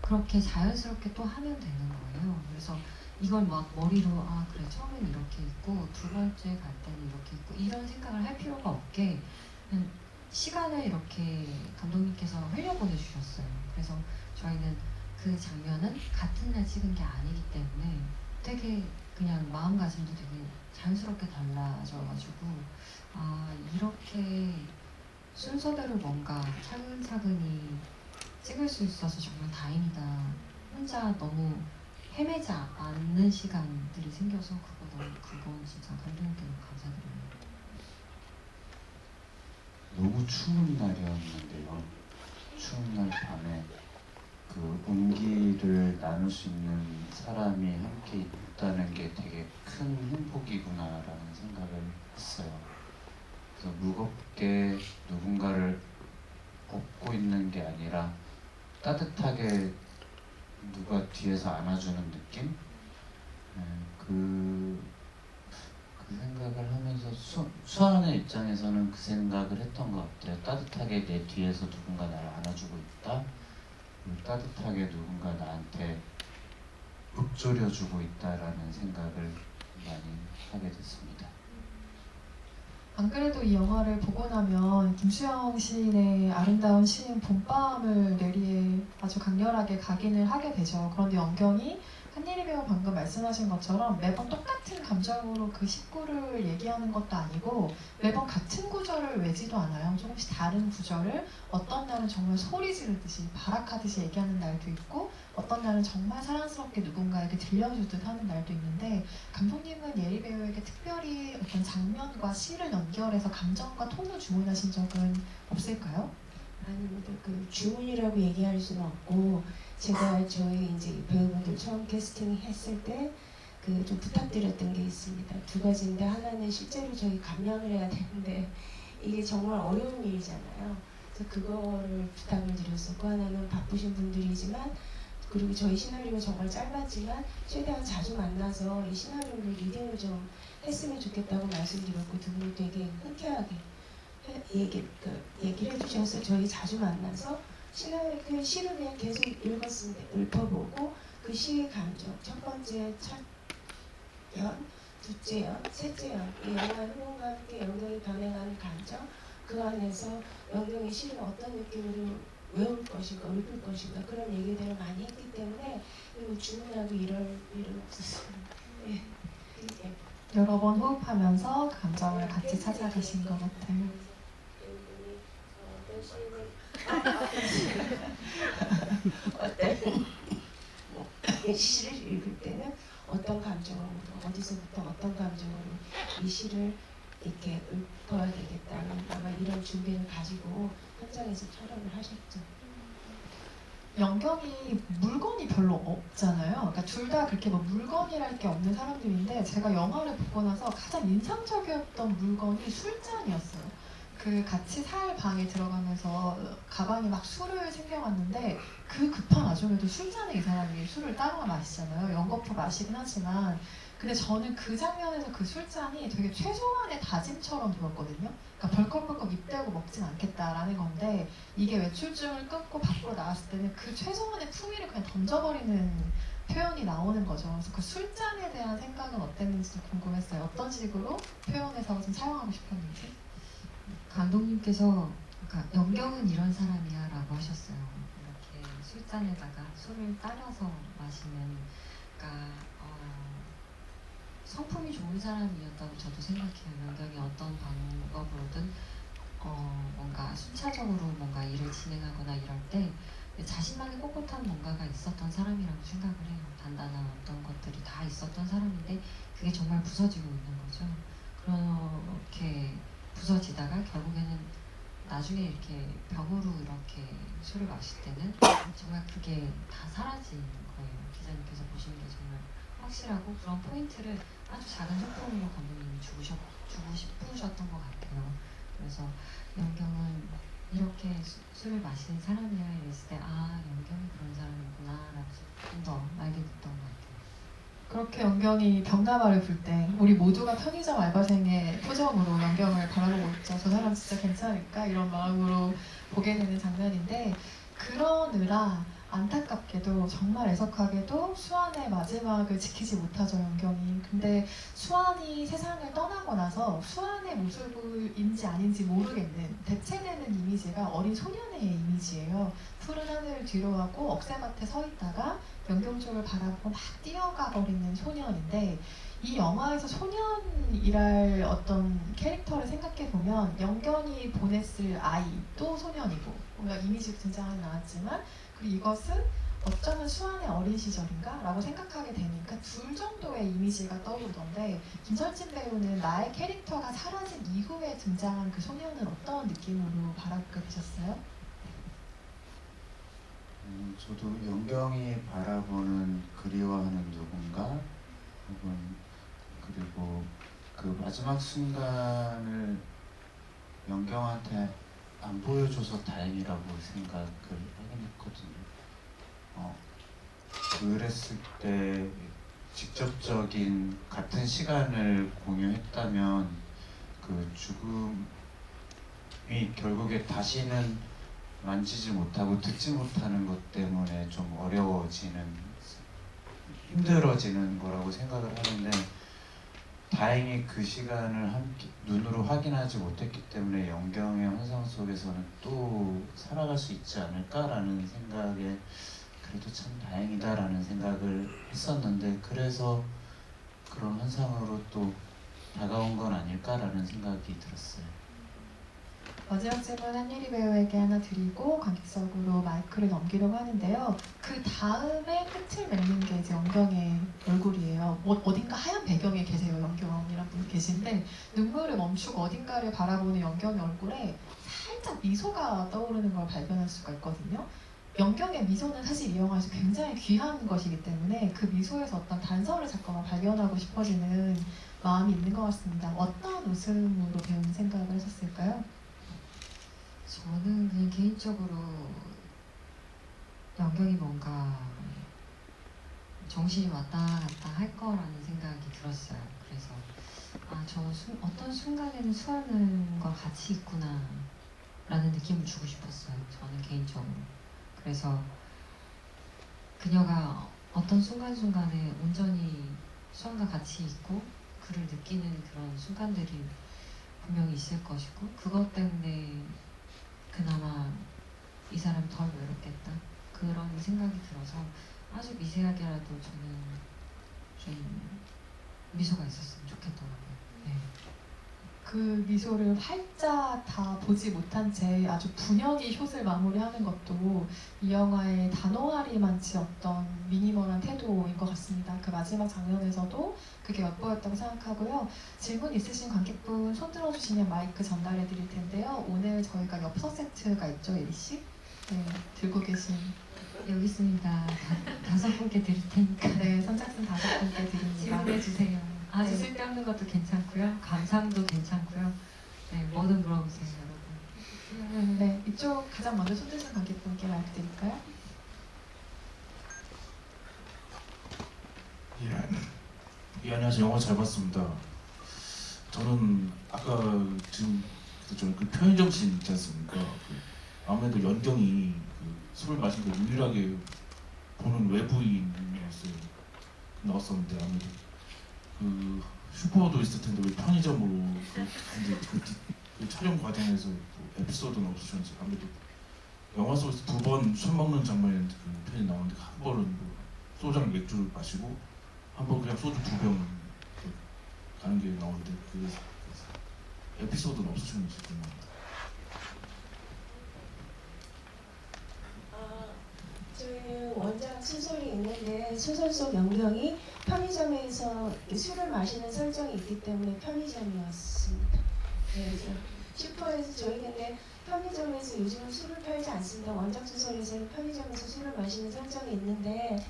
Speaker 3: 그렇게 자연스럽게 또 하면 되는 거예요. 그래서 이걸 막 머리로 그래 처음엔 이렇게 있고 두 번째 갈 때는 이렇게 있고 이런 생각을 할 필요가 없게 그냥 시간을 이렇게 감독님께서 흘려보내주셨어요. 그래서 저희는 그 장면은 같은 날 찍은 게 아니기 때문에 되게 그냥 마음가짐도 되게 자연스럽게 달라져가지고 이렇게 순서대로 뭔가 차근차근히 찍을 수 있어서 정말 다행이다. 혼자 너무 헤매지 않는 시간들이 생겨서 그건 진짜 감독님께 너무 감사드려요.
Speaker 4: 너무 추운 날이었는데요. 추운 날 밤에 그 온기를 나눌 수 있는 사람이 함께 있다는 게 되게 큰 행복이구나라는 생각을 했어요. 그래서 무겁게 누군가를 업고 있는 게 아니라 따뜻하게 누가 뒤에서 안아주는 느낌? 그 생각을 하면서 수아의 입장에서는 그 생각을 했던 것 같아요. 따뜻하게 내 뒤에서 누군가 나를 안아주고 있다. 그리고 따뜻하게 누군가 나한테 읊조려주고 있다라는 생각을 많이 하게 됐습니다.
Speaker 1: 안 그래도 이 영화를 보고 나면 김수영 시인의 아름다운 시인 봄밤을 뇌리에 아주 강렬하게 각인을 하게 되죠. 그런데 연경이 한예리 배우 방금 말씀하신 것처럼 매번 똑같은 감정으로 그 식구를 얘기하는 것도 아니고 매번 같은 구절을 외지도 않아요. 조금씩 다른 구절을 어떤 날은 정말 소리 지르듯이 발악하듯이 얘기하는 날도 있고 어떤 날은 정말 사랑스럽게 누군가에게 들려주듯 하는 날도 있는데 감독님은 예리 배우에게 특별히 어떤 장면과 시를 연결해서 감정과 톤을 주문하신 적은 없을까요?
Speaker 2: 아닙니다. 그 주문이라고 얘기할 수는 없고 제가 저희 이제 배우분들 처음 캐스팅 했을 때 그 좀 부탁드렸던 게 있습니다. 두 가지인데 하나는 실제로 저희 감량을 해야 되는데 이게 정말 어려운 일이잖아요. 그래서 그거를 부탁을 드렸었고 하나는 바쁘신 분들이지만 그리고 저희 시나리오가 정말 짧았지만 최대한 자주 만나서 이 시나리오를 리딩을 좀 했으면 좋겠다고 말씀드렸고 두 분이 되게 흔쾌하게 얘기를 해주셔서 저희 자주 만나서 시나리오 그 시를 그냥 계속 읽어보고 그 시의 감정 첫 번째 첫 연, 둘째 연, 셋째 연 이 영화의 흐름과 함께 영경이 변해가는 감정 그 안에서 영경의 시를 어떤 느낌으로 외울 것인가 읽을 것인가 그런 얘기들을 많이 했기 때문에 그리고 주문하고 이럴 일은 없었습니다. 예. 예.
Speaker 1: 여러 번 호흡하면서 감정을 같이 찾아가신 것 같아요.
Speaker 2: 어떤 시를 읽을 때는 어떤 감정으로 어디서부터 어떤 감정으로 이 시를 이렇게 읊어야 되겠다는 아마 이런 준비를 가지고 현장에서 촬영을 하셨죠.
Speaker 1: 영경이 물건이 별로 없잖아요. 그러니까 둘 다 그렇게 뭐 물건이랄 게 없는 사람들인데 제가 영화를 보고 나서 가장 인상적이었던 물건이 술잔이었어요. 그 같이 살 방에 들어가면서 가방에 막 술을 챙겨왔는데 그 급한 와중에도 술잔에 이 사람이 술을 따라 마시잖아요. 연거푸 마시긴 하지만 근데 저는 그 장면에서 그 술잔이 되게 최소한의 다짐처럼 보였거든요. 그러니까 벌컥벌컥 입 대고 먹진 않겠다라는 건데 이게 외출증을 끊고 밖으로 나왔을 때는 그 최소한의 품위를 그냥 던져버리는 표현이 나오는 거죠. 그래서 그 술잔에 대한 생각은 어땠는지도 궁금했어요. 어떤 식으로 표현해서 좀 사용하고 싶었는지.
Speaker 3: 감독님께서 그러니까 영경은 이런 사람이야 라고 하셨어요. 이렇게 술잔에다가 술을 따라서 마시는 그러니까 성품이 좋은 사람이었다고 저도 생각해요. 영경이 어떤 방법으로든 뭔가 순차적으로 뭔가 일을 진행하거나 이럴 때 자신만의 꼿꼿한 뭔가가 있었던 사람이라고 생각을 해요. 단단한 어떤 것들이 다 있었던 사람인데 그게 정말 부서지고 있는 거죠. 그렇게 부서지다가 결국에는 나중에 이렇게 병으로 이렇게 술을 마실 때는 정말 그게 다 사라진 거예요. 기자님께서 보시는 게 정말 확실하고 그런 포인트를 아주 작은 소품으로 감독님이 주고 싶으셨던 것 같아요. 그래서 영경은 이렇게 술을 마시는 사람이야 이랬을 때 아 영경이 그런 사람이구나 라고 좀 더 알게 됐던 것 같아요.
Speaker 1: 그렇게 영경이 병나발을 불 때 우리 모두가 편의점 알바생의 표정으로 영경을 바라보고 있죠. 저 사람 진짜 괜찮을까? 이런 마음으로 보게 되는 장면인데 그러느라 안타깝게도 정말 애석하게도 수환의 마지막을 지키지 못하죠, 영경이. 근데 수환이 세상을 떠나고 나서 수환의 모습인지 아닌지 모르겠는 대체되는 이미지가 어린 소년의 이미지예요. 푸른 하늘을 뒤로하고 억새밭에 서 있다가 영경 쪽을 바라보고 막 뛰어가 버리는 소년인데 이 영화에서 소년이랄 어떤 캐릭터를 생각해 보면 영경이 보냈을 아이도 소년이고 뭔가 이미지가 등장하진 않았지만 그리고 이것은 어쩌면 수환의 어린 시절인가? 라고 생각하게 되니까 둘 정도의 이미지가 떠오르던데 김설진 배우는 나의 캐릭터가 사라진 이후에 등장한 그 소년은 어떤 느낌으로 바라보게 되셨어요?
Speaker 4: 저도 영경이 바라보는 그리워하는 누군가 혹은 그리고 그 마지막 순간을 영경한테 안 보여줘서 다행이라고 생각을 하긴 했거든요. 그랬을 때 직접적인 같은 시간을 공유했다면 그 죽음이 결국에 다시는 만지지 못하고 듣지 못하는 것 때문에 좀 어려워지는 힘들어지는 거라고 생각을 하는데 다행히 그 시간을 함께 눈으로 확인하지 못했기 때문에 영경의 환상 속에서는 또 살아갈 수 있지 않을까라는 생각에 그래도 참 다행이다라는 생각을 했었는데 그래서 그런 환상으로 또 다가온 건 아닐까라는 생각이 들었어요.
Speaker 1: 마지막 질문 한예리 배우에게 하나 드리고 관객석으로 마이크를 넘기려고 하는데요. 그 다음에 끝을 맺는 게 이제 영경의 얼굴이에요. 어딘가 하얀 배경에 계세요. 영경이라는 분이 계신데 눈물을 멈추고 어딘가를 바라보는 영경의 얼굴에 살짝 미소가 떠오르는 걸 발견할 수가 있거든요. 영경의 미소는 사실 이 영화에서 굉장히 귀한 것이기 때문에 그 미소에서 어떤 단서를 잠깐만 발견하고 싶어지는 마음이 있는 것 같습니다. 어떤 웃음으로 배운 생각을 하셨을까요?
Speaker 3: 저는 그냥 개인적으로 연경이 뭔가 정신이 왔다 갔다 할 거라는 생각이 들었어요. 그래서 어떤 순간에는 수아는과 같이 있구나 라는 느낌을 주고 싶었어요. 저는 개인적으로. 그래서 그녀가 어떤 순간순간에 온전히 수아과 같이 있고 그를 느끼는 그런 순간들이 분명히 있을 것이고 그것 때문에 그나마 이 사람이 덜 외롭겠다 그런 생각이 들어서 아주 미세하게라도 저는 좀 미소가 있었으면 좋겠더라고요. 네.
Speaker 1: 그 미소를 활짝 다 보지 못한 채 아주 분연히 숏을 마무리하는 것도 이 영화의 단호하리만치 어떤 미니멀한 태도인 것 같습니다. 그 마지막 장면에서도 그게 엿보였다고 생각하고요. 질문 있으신 관객분 손 들어주시면 마이크 전달해 드릴 텐데요. 오늘 저희가 엽서 세트가 있죠, 예리씨? 네, 들고 계신.
Speaker 3: 여기 있습니다. 다섯 분께 드릴 테니까
Speaker 1: 네, 선착순 5분께 드립니다.
Speaker 3: 질문해 주세요. 아주
Speaker 1: 네.
Speaker 3: 쓸데없는 것도 괜찮고요. 감상도 괜찮고요. 네, 뭐든 물어보세요, 여러분.
Speaker 1: 네, 이쪽 가장 먼저 손 드신 관객분께 마이크 드릴까요?
Speaker 5: 예, 안녕하세요. 영화 잘 봤습니다. 저는 아까 지금 그 표현정 씬 있지 않습니까? 아무래도 연경이 술을 마신 걸 유일하게 보는 외부인이었어요. 나왔었는데 아무래도 슈퍼도 있을 텐데 왜 편의점으로 그 촬영 과정에서 에피소드는 없으셨는지 아무래도 영화 속에서 2번 술 먹는 장면이 그 편이 나오는데 한 번은 소주랑 맥주를 마시고 한 번 그냥 소주 2병 가는 게 나오는데 그 에피소드는 없으셨는지 궁금합니다.
Speaker 2: 저희는 원작 소설이 있는데 소설 속 연경이 편의점에서 술을 마시는 설정이 있기 때문에 편의점이었습니다. 그래서 슈퍼에서 저희 근데 편의점에서 요즘은 술을 팔지 않습니다. 원작 소설에서는 편의점에서 술을 마시는 설정이 있는데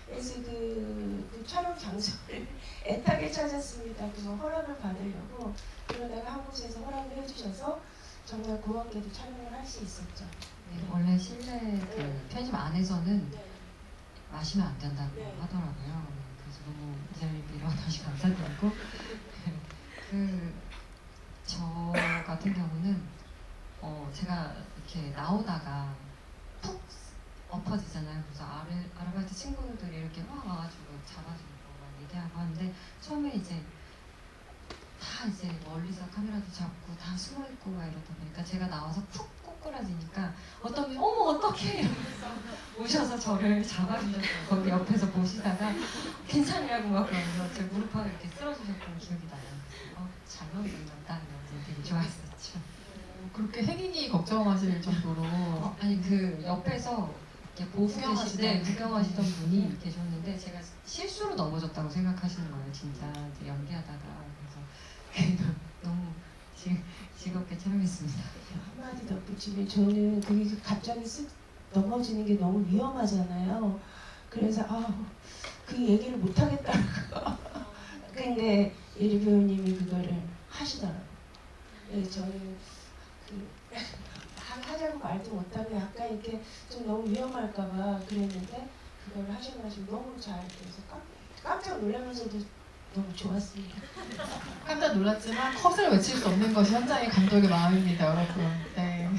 Speaker 2: 그래서 그 촬영 장소를 애타게 찾았습니다. 그거 허락을 받으려고 그러다가 한 곳에서 허락을 해주셔서 정말 고맙게도 촬영을 할 수 있었죠.
Speaker 3: 네, 원래 실내 그 편의점 안에서는
Speaker 2: 네.
Speaker 3: 마시면 안 된다고
Speaker 2: 네.
Speaker 3: 하더라고요. 네, 그래서 너무 이 자리를 빌어 다시 감사드리고 저 같은 경우는 제가 이렇게 나오다가 푹 엎어지잖아요. 그래서 아르바이트 친구들이 이렇게 막 와가지고 잡아주고 막 얘기하고 하는데 처음에 이제 다 이제 멀리서 카메라도 잡고 다 숨어있고 막 이러다 보니까 제가 나와서 푹 꼬꾸라지니까 어떤 분이 어머 어떡해 이러면서 오셔서 저를 잡아주셨어요. 거기 옆에서 보시다가 괜찮냐고 막 그러면서 제 무릎하고 이렇게 쓸어주셨던 기억이 나요. 잘 만든다 이러면서 되게 좋아했었죠.
Speaker 1: 그렇게 혜린이 걱정하실 정도로
Speaker 3: 아니 그 옆에서 이렇게 보수하시는데 구경하시던 분이
Speaker 1: 네.
Speaker 3: 계셨는데 제가 실수로 넘어졌다고 생각하시는 거예요. 진짜 이제 연기하다가 그래서 너무 즐겁게 촬영했습니다.
Speaker 2: 한마디 덧붙이면 저는 그게 갑자기 쓱 넘어지는 게 너무 위험하잖아요. 그래서 그 얘기를 못 하겠다고. 근데 예리 배우님이 그거를 하시더라고요. 그래서 저는 하자고 말도 못하고 약간 이렇게 좀 너무 위험할까봐 그랬는데 그걸 하셔가지고 너무 잘 돼서 깜짝 놀라면서도 너무 좋았습니다.
Speaker 1: 깜짝 놀랐지만 컷을 외칠 수 없는 것이 현장의 감독의 마음입니다, 여러분. 네.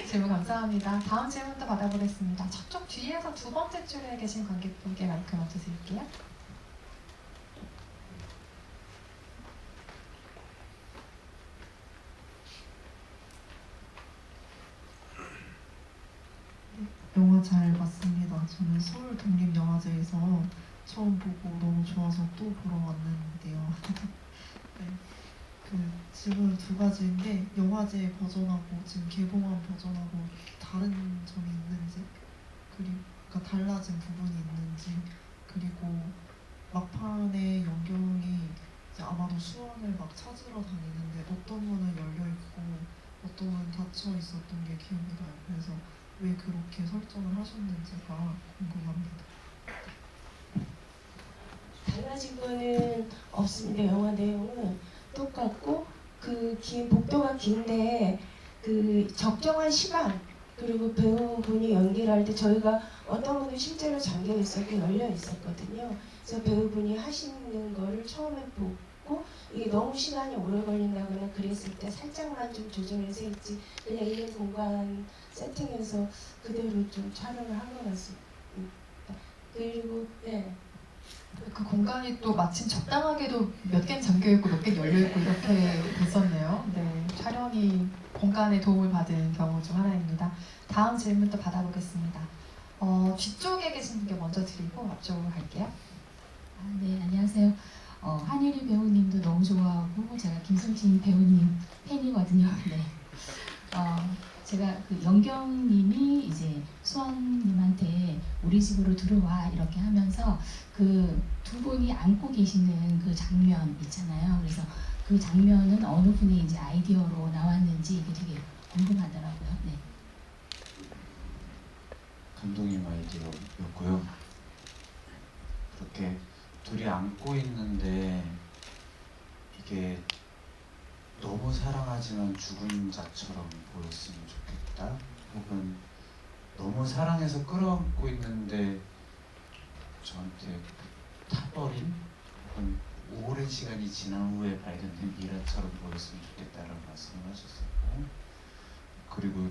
Speaker 1: 질문 감사합니다. 다음 질문도 받아보겠습니다. 저쪽 뒤에서 2번째 줄에 계신 관객분께 마이크 먼저 드릴게요.
Speaker 6: 영화 잘 봤습니다. 저는 서울 독립영화제에서 처음 보고 너무 좋아서 또 보러 왔는데요. 네. 그 질문은 2가지인데 영화제 버전하고 지금 개봉한 버전하고 다른 점이 있는지 그리고 그러니까 달라진 부분이 있는지 그리고 막판에 연경이 이제 아마도 수원을 막 찾으러 다니는데 어떤 문은 열려 있고 어떤 문은 닫혀 있었던 게 기억이 나요. 그래서 왜 그렇게 설정을 하셨는지가 궁금합니다.
Speaker 2: 달라진 거는 없습니다. 영화 내용은 똑같고 그 긴 복도가 긴데 그 적정한 시간 그리고 배우분이 연기를 할 때 저희가 어떤 분은 실제로 잠겨 있었고 열려 있었거든요. 그래서 배우분이 하시는 거를 처음에 보고 이게 너무 시간이 오래 걸린다거나 그랬을 때 살짝만 좀 조정해서 했지 그냥 있는 공간 세팅해서 그대로 좀 촬영을 한 것 같습니다. 그리고 네.
Speaker 1: 그 공간이 또 마침 적당하게도 몇 개는 잠겨있고 몇 개는 열려있고 이렇게 됐었네요. 네, 촬영이 공간에 도움을 받은 경우 중 하나입니다. 다음 질문 또 받아보겠습니다. 뒤쪽에 계신 분께 먼저 드리고 앞쪽으로 갈게요.
Speaker 7: 네, 안녕하세요. 한예리 배우님도 너무 좋아하고 제가 김승진 배우님 팬이거든요. 네. 제가 그 영경님이 이제 수원님한테 우리 집으로 들어와 이렇게 하면서 그 두 분이 안고 계시는 그 장면 있잖아요. 그래서 그 장면은 어느 분의 이제 아이디어로 나왔는지 이게 되게 궁금하더라고요. 네.
Speaker 4: 감독님 아이디어였고요. 그렇게 둘이 안고 있는데 이게 너무 사랑하지만 죽은 자처럼 보였으면 좋겠다. 혹은 너무 사랑해서 끌어안고 있는데 저한테 타버린 혹은 오랜 시간이 지난 후에 발견된 미라처럼 보였으면 좋겠다라는 말씀을 하셨었고, 그리고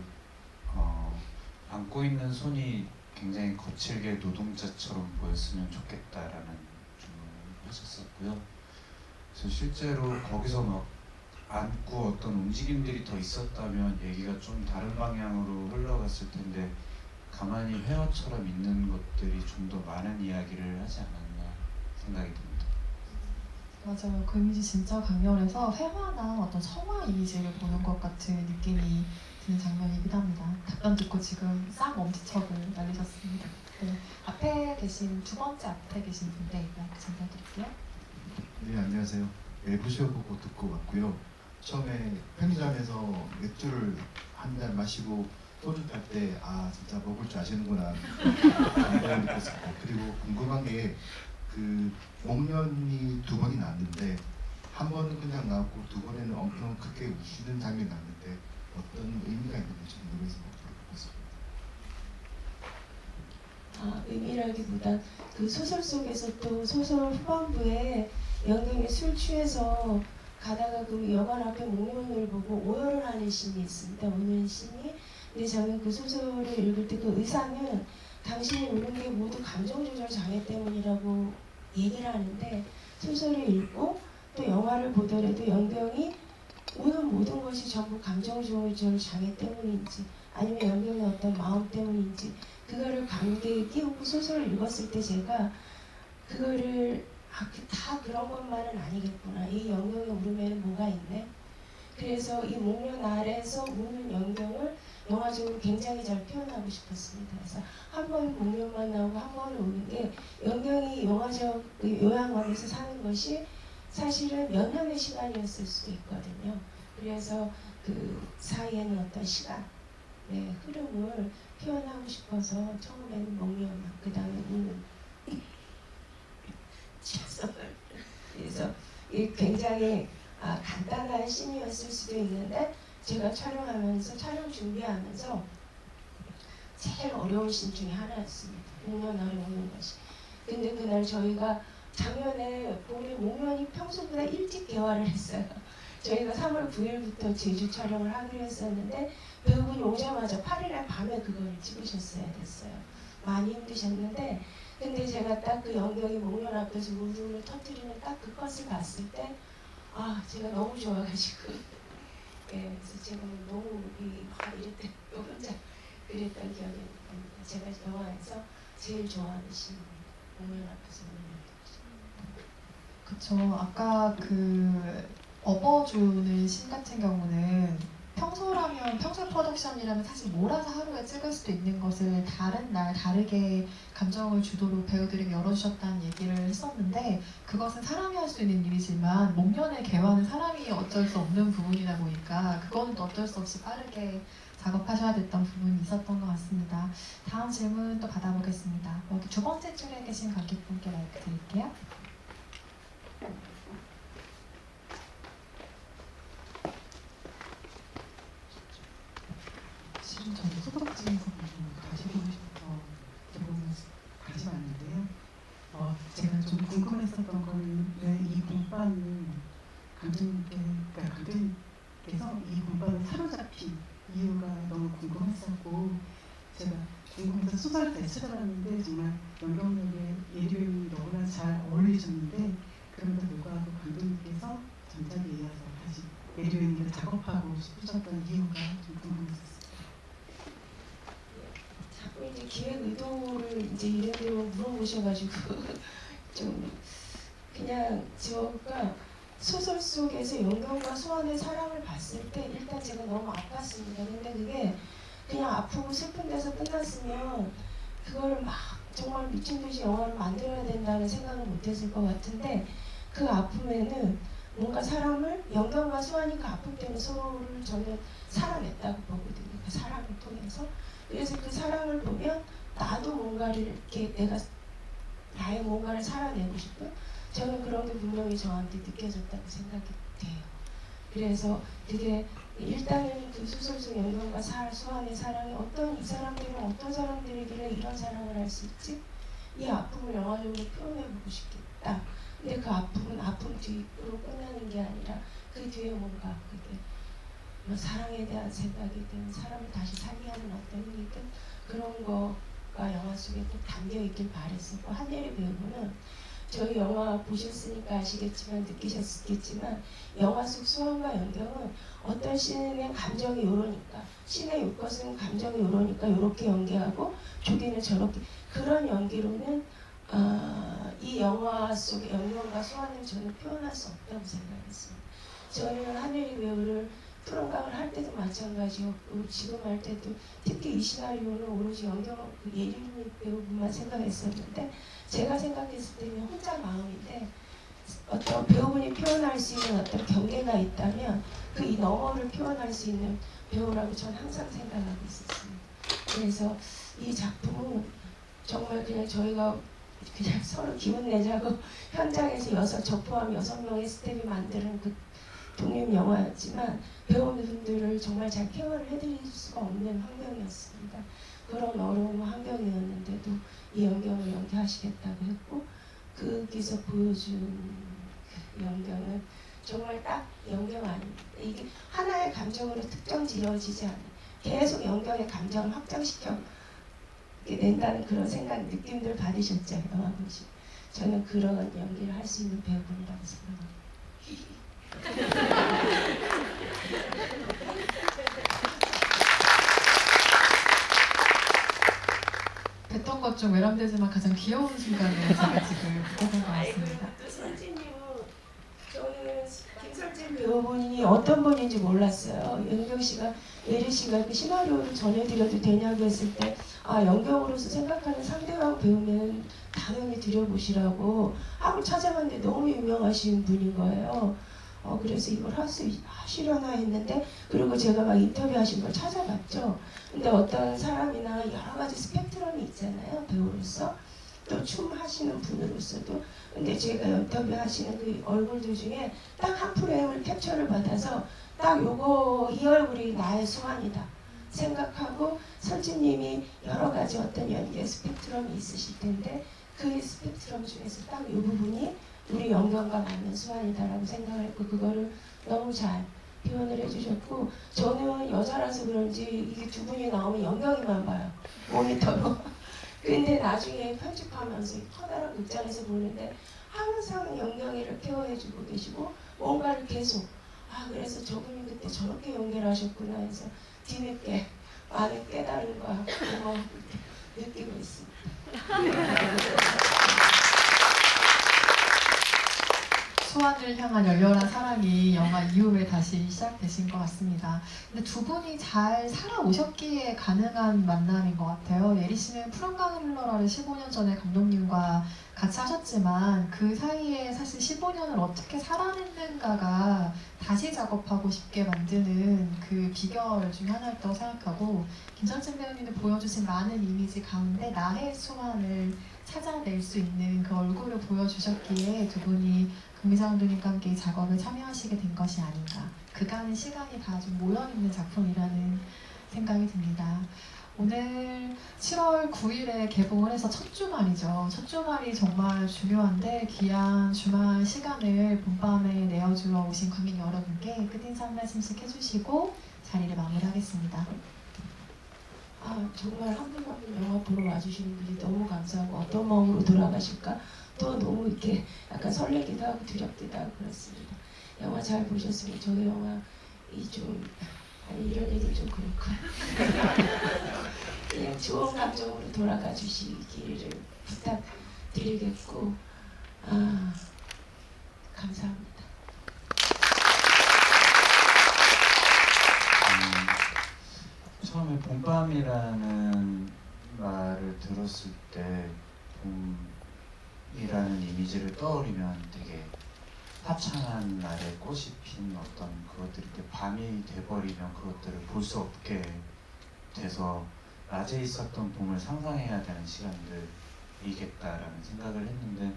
Speaker 4: 안고 있는 손이 굉장히 거칠게 노동자처럼 보였으면 좋겠다라는 주문을 하셨었고요. 그래서 실제로 거기서 막 안고 어떤 움직임들이 더 있었다면 얘기가 좀 다른 방향으로 흘러갔을 텐데 가만히 회화처럼 있는 것들이 좀 더 많은 이야기를 하지 않았나 생각이 듭니다.
Speaker 1: 맞아요. 그 이미지 진짜 강렬해서 회화나 어떤 성화 이미지를 보는 것 같은 느낌이 드는 장면이기도 합니다. 답변 듣고 지금 싹 엄지척을 날리셨습니다. 네, 앞에 계신 두 번째 앞에 계신 분께 마이크 전달드릴게요.
Speaker 8: 네, 안녕하세요. 외부쇼 보고 듣고 왔고요. 처음에 편의점에서 맥주를 한 잔 마시고 소주 탈 때 아 진짜 먹을 줄 아시는구나 그런 느꼈습니다. 그리고 궁금한 게 그 목련이 두 번이 났는데 한 번은 그냥 나왔고 두 번에는 엄청 크게 우시는 장면이 났는데 어떤 의미가 있는지 궁금해서 물어봤습니다.
Speaker 2: 의미라기보단 그 소설 속에서 또 소설 후반부에 영경이 술 취해서 가다가 그 여관 앞에 목련을 보고 오열을 하는 씬이 있습니다. 우는 씬이. 근데 저는 그 소설을 읽을 때 그 의사는 당신이 우는 게 모두 감정조절 장애 때문이라고 얘기를 하는데 소설을 읽고 또 영화를 보더라도 영경이 우는 모든 것이 전부 감정조절 장애 때문인지 아니면 영경의 어떤 마음 때문인지 그거를 감개에 끼우고 소설을 읽었을 때 제가 그거를 다 그런 것만은 아니겠구나. 이 영경의 울음에는 뭐가 있네. 그래서 이 목련 아래에서 우는 영경을 영화적으로 굉장히 잘 표현하고 싶었습니다. 그래서 한 번 목련만 나오고 한 번은 우는 게 영경이 영화적 그 요양원에서 사는 것이 사실은 몇 년의 시간이었을 수도 있거든요. 그래서 그 사이에는 어떤 시간, 네, 흐름을 표현하고 싶어서 처음에는 목련만, 그 다음에 우는 그래서 이 굉장히 간단한 씬이었을 수도 있는데 제가 촬영하면서 촬영 준비하면서 제일 어려운 씬 중에 하나였습니다. 목련아래 오는 것이. 근데 그날 저희가 작년에 봄에 목련이 평소보다 일찍 개화를 했어요. 저희가 3월 9일부터 제주 촬영을 하기로 했었는데 배우분이 오자마자 8일에 밤에 그걸 찍으셨어야 됐어요. 많이 힘드셨는데 근데 제가 딱 그 영경이 목련 앞에서 울음을 터뜨리는 딱 그 컷을 봤을 때 제가 너무 좋아가지고 예, 그래서 제가 너무 이랬던 혼자 그랬던 기억이 납니다. 제가 영화에서 제일 좋아하는 씬입니다. 목련 앞에서 우는
Speaker 1: 그쵸. 아까 그 업어주는 씬 같은 경우는 평소라면 평소 프로덕션이라면 사실 몰아서 하루에 찍을 수도 있는 것을 다른 날 다르게 감정을 주도록 배우들이 열어주셨다는 얘기를 했었는데 그것은 사람이 할 수 있는 일이지만 목련의 개화는 사람이 어쩔 수 없는 부분이다 보니까 그거는 또 어쩔 수 없이 빠르게 작업하셔야 됐던 부분이 있었던 것 같습니다. 다음 질문 또 받아보겠습니다. 여기 두 번째 줄에 계신 관객분께 마이크 드릴게요.
Speaker 9: 실은 저도 소독지에서 다시 보고 싶어서 결혼을 다시 봤는데요. 제가 좀 궁금했었던 거는 왜 이 공방을 감독님께서 이 공방을 사로잡힌 이유가 너무 궁금했었고, 제가 궁금해서 소설을 다 찾아봤는데 정말 연경역의 예류이 너무나 잘 어울리셨는데, 그럼에도 불구하고 감독님께서 전작에 이어서 다시 예류이를 작업하고 싶으셨던 이유가 좀 궁금했었어요.
Speaker 2: 자꾸 이제 기획 의도를 이제 이래대로 물어보셔가지고 좀 그냥 저가 소설 속에서 영경과 소환의 사랑을 봤을 때 일단 제가 너무 아팠습니다. 근데 그게 그냥 아프고 슬픈 데서 끝났으면 그걸 막 정말 미친 듯이 영화를 만들어야 된다는 생각을 못했을 것 같은데, 그 아픔에는 뭔가 사람을, 영경과 소환이 그 아픔 때문에 서로를 저는 살아냈다고 보거든요. 그 사랑을 통해서. 그래서 그 사랑을 보면 나도 뭔가를 이렇게 내가 나의 뭔가를 살아내고 싶은, 저는 그런 게 분명히 저한테 느껴졌다고 생각이 돼요. 그래서 그게 일단은 그 소설 속 영경과 소환의 사랑이 이 사람들은 어떤 사람들이길래 이런 사랑을 할 수 있지? 이 아픔을 영화적으로 표현해보고 싶겠다. 근데 그 아픔은 아픔 뒤로 끝나는 게 아니라 그 뒤에 뭔가 그게 뭐 사랑에 대한 생각이든 사람을 다시 살게 하는 어떤 힘이든 그런 거가 영화 속에 꼭 담겨있길 바랬었고, 한예리 배우는 저희 영화 보셨으니까 아시겠지만 느끼셨겠지만 영화 속 소환과 연경은 어떤 씬의 감정이 요러니까, 씬의 요것은 감정이 요러니까 요렇게 연기하고 조기는 저렇게, 그런 연기로는 이 영화 속의 연경과 소환을 저는 표현할 수 없다고 생각했습니다. 저는 한예리 배우를 프로그램을 할 때도 마찬가지였고 지금 할 때도 특히 이 시나리오는 오로지 연경 예림이 배우분만 생각했었는데, 제가 생각했을 때는 혼자 마음인데 어떤 배우분이 표현할 수 있는 어떤 경계가 있다면 그 이 너머를 표현할 수 있는 배우라고 저는 항상 생각하고 있었습니다. 그래서 이 작품은 정말 그냥 저희가 그냥 서로 기분 내자고 현장에서 저 포함 6명의 스텝이 만드는 그 독립 영화였지만 배우분들을 정말 잘 케어를 해드릴 수가 없는 환경이었습니다. 그런 어려운 환경이었는데도 이 연경을 연기하시겠다고 했고, 거기서 보여준 연경은 정말 딱 연경 아닙니다. 이게 하나의 감정으로 특정 지어지지 않아요. 계속 연경의 감정을 확장시켜 낸다는 그런 생각, 느낌들 받으셨죠? 영화 보시고. 저는 그런 연기를 할 수 있는 배우분이라고 생각합니다.
Speaker 1: 뵀던 것 중 외람되지만 가장 귀여운 순간을 제가 지금 보는 것 같습니다.
Speaker 2: 또 설진님은 저는 김설진 배우분이 어떤 분인지 몰랐어요. 연경 씨가, 예리 씨가 그 시나리오를 전해드려도 되냐고 했을 때 연경으로서 생각하는 상대방 배우면 당연히 드려보시라고 하고 찾아봤는데 너무 유명하신 분인 거예요. 그래서 이걸 하시려나 했는데, 그리고 제가 막 인터뷰하신 걸 찾아봤죠. 근데 어떤 사람이나 여러 가지 스펙트럼이 있잖아요. 배우로서 또 춤 하시는 분으로서도. 근데 제가 인터뷰하시는 그 얼굴들 중에 딱 한 프레임을 캡처를 받아서 딱 이 얼굴이 나의 소환이다 생각하고, 설진님이 여러 가지 어떤 연기의 스펙트럼이 있으실 텐데 그 스펙트럼 중에서 딱 이 부분이 우리 연경과 맞는 수완이다라고 생각을 했고, 그거를 너무 잘 표현을 해주셨고, 저는 여자라서 그런지 이게 두 분이 나오면 연경이만 봐요, 모니터로. 근데 나중에 편집하면서 커다란 극장에서 보는데 항상 연경이를 케어해주고 계시고 뭔가를 계속 그래서 저분이 그때 저렇게 연기를 하셨구나 해서 뒤늦게 많은 깨달음과 그거 느끼고 있습니다.
Speaker 1: 수완을 향한 열렬한 사랑이 영화 이후에 다시 시작되신 것 같습니다. 근데 두 분이 잘 살아오셨기에 가능한 만남인 것 같아요. 예리 씨는 푸른 가을 흘러라를 15년 전에 감독님과 같이 하셨지만 그 사이에 사실 15년을 어떻게 살아냈는가가 다시 작업하고 싶게 만드는 그 비결 중에 하나였다고 생각하고, 김선진 배우님도 보여주신 많은 이미지 가운데 나의 수완을 찾아낼 수 있는 그 얼굴을 보여주셨기에 두 분이 금기자 감독님과 함께 이 작업에 참여하시게 된 것이 아닌가. 그간의 시간이 다 좀 모여있는 작품이라는 생각이 듭니다. 오늘 7월 9일에 개봉을 해서 첫 주말이죠. 첫 주말이 정말 중요한데 귀한 주말 시간을 봄밤에 내어주러 오신 관객 여러분께 끝인사 한 말씀씩 해주시고 자리를 마무리하겠습니다.
Speaker 2: 정말 한 분 한 분 영화 보러 와주시는 분이 너무 감사하고 어떤 마음으로 돌아가실까 또 너무 이렇게 약간 설레기도 하고 두렵기도 하고 그렇습니다. 영화 잘 보셨으면 저도 영화 이런 얘기 좀 그렇고 그냥 좋은 감정으로 돌아가 주시기를 부탁드리겠고 감사합니다.
Speaker 4: 처음에 봄밤이라는 말을 들었을 때 봄이라는 이미지를 떠올리면 되게 화창한 날에 꽃이 핀 어떤 그것들이 밤이 돼버리면 그것들을 볼 수 없게 돼서 낮에 있었던 봄을 상상해야 되는 시간들이겠다라는 생각을 했는데,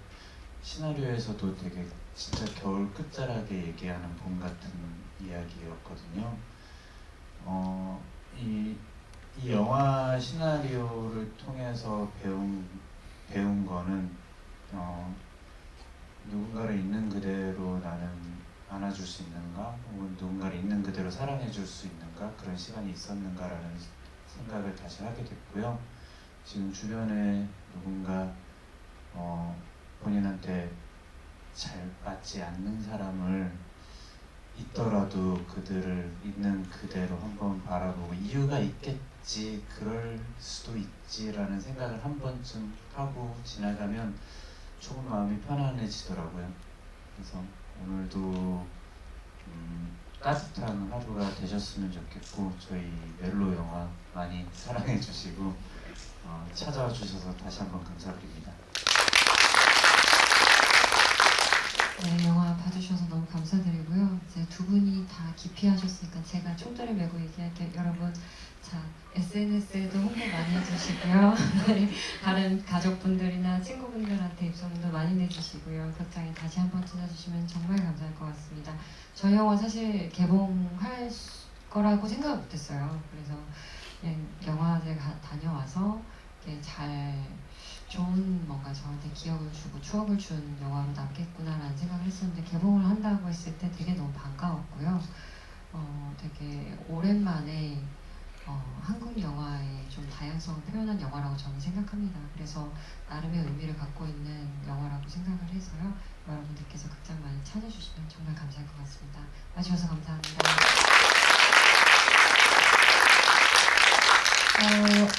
Speaker 4: 시나리오에서도 되게 진짜 겨울 끝자락에 얘기하는 봄 같은 이야기였거든요. 이 영화 시나리오를 통해서 배운 거는 누군가를 있는 그대로 나는 안아줄 수 있는가, 혹은 누군가를 있는 그대로 사랑해줄 수 있는가, 그런 시간이 있었는가라는 생각을 다시 하게 됐고요. 지금 주변에 누군가 본인한테 잘 맞지 않는 사람을 있더라도 그들을 있는 그대로 한번 바라보고 이유가 있겠지, 그럴 수도 있지라는 생각을 한 번쯤 하고 지나가면 조금 마음이 편안해지더라고요. 그래서 오늘도 따뜻한 하루가 되셨으면 좋겠고, 저희 멜로 영화 많이 사랑해 주시고 찾아와 주셔서 다시 한번 감사드립니다.
Speaker 3: 네, 영화 봐주셔서 너무 감사드리고요. 이제 두 분이 다 기피하셨으니까 제가 총대를 메고 얘기할게요. 여러분, 자, SNS에도 홍보 많이 해주시고요. 네, 다른 가족분들이나 친구분들한테 입소문도 많이 내주시고요. 극장에 다시 한번 찾아주시면 정말 감사할 것 같습니다. 저희 영화 사실 개봉할 거라고 생각을 못했어요. 그래서 그냥 영화제 다녀와서 잘 좋은 뭔가 저한테 기억을 주고 추억을 준 영화로 남겠구나라는 생각을 했었는데, 개봉을 한다고 했을 때 되게 너무 반가웠고요. 되게 오랜만에 한국 영화의 좀 다양성을 표현한 영화라고 저는 생각합니다. 그래서 나름의 의미를 갖고 있는 영화라고 생각을 해서요. 여러분들께서 극장 많이 찾아주시면 정말 감사할 것 같습니다. 와주셔서 감사합니다.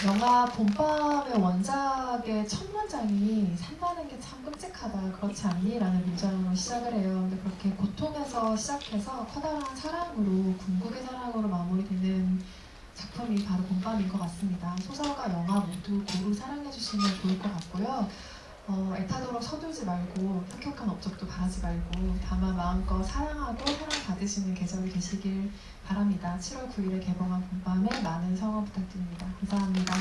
Speaker 1: 영화 봄밤의 원작의 첫 문장이 산다는 게 참 끔찍하다, 그렇지 않니? 라는 문장으로 시작을 해요. 근데 그렇게 고통에서 시작해서 커다란 사랑으로, 궁극의 사랑으로 마무리되는 작품이 바로 봄밤인 것 같습니다. 소설과 영화 모두 고루 사랑해주시면 좋을 것 같고요. 애타도록 서두르지 말고 혁혁한 업적도 바라지 말고 다만 마음껏 사랑하고 사랑받으시는 계절이 되시길 바랍니다. 7월 9일에 개봉한 봄밤에 많은 성원 부탁드립니다. 감사합니다.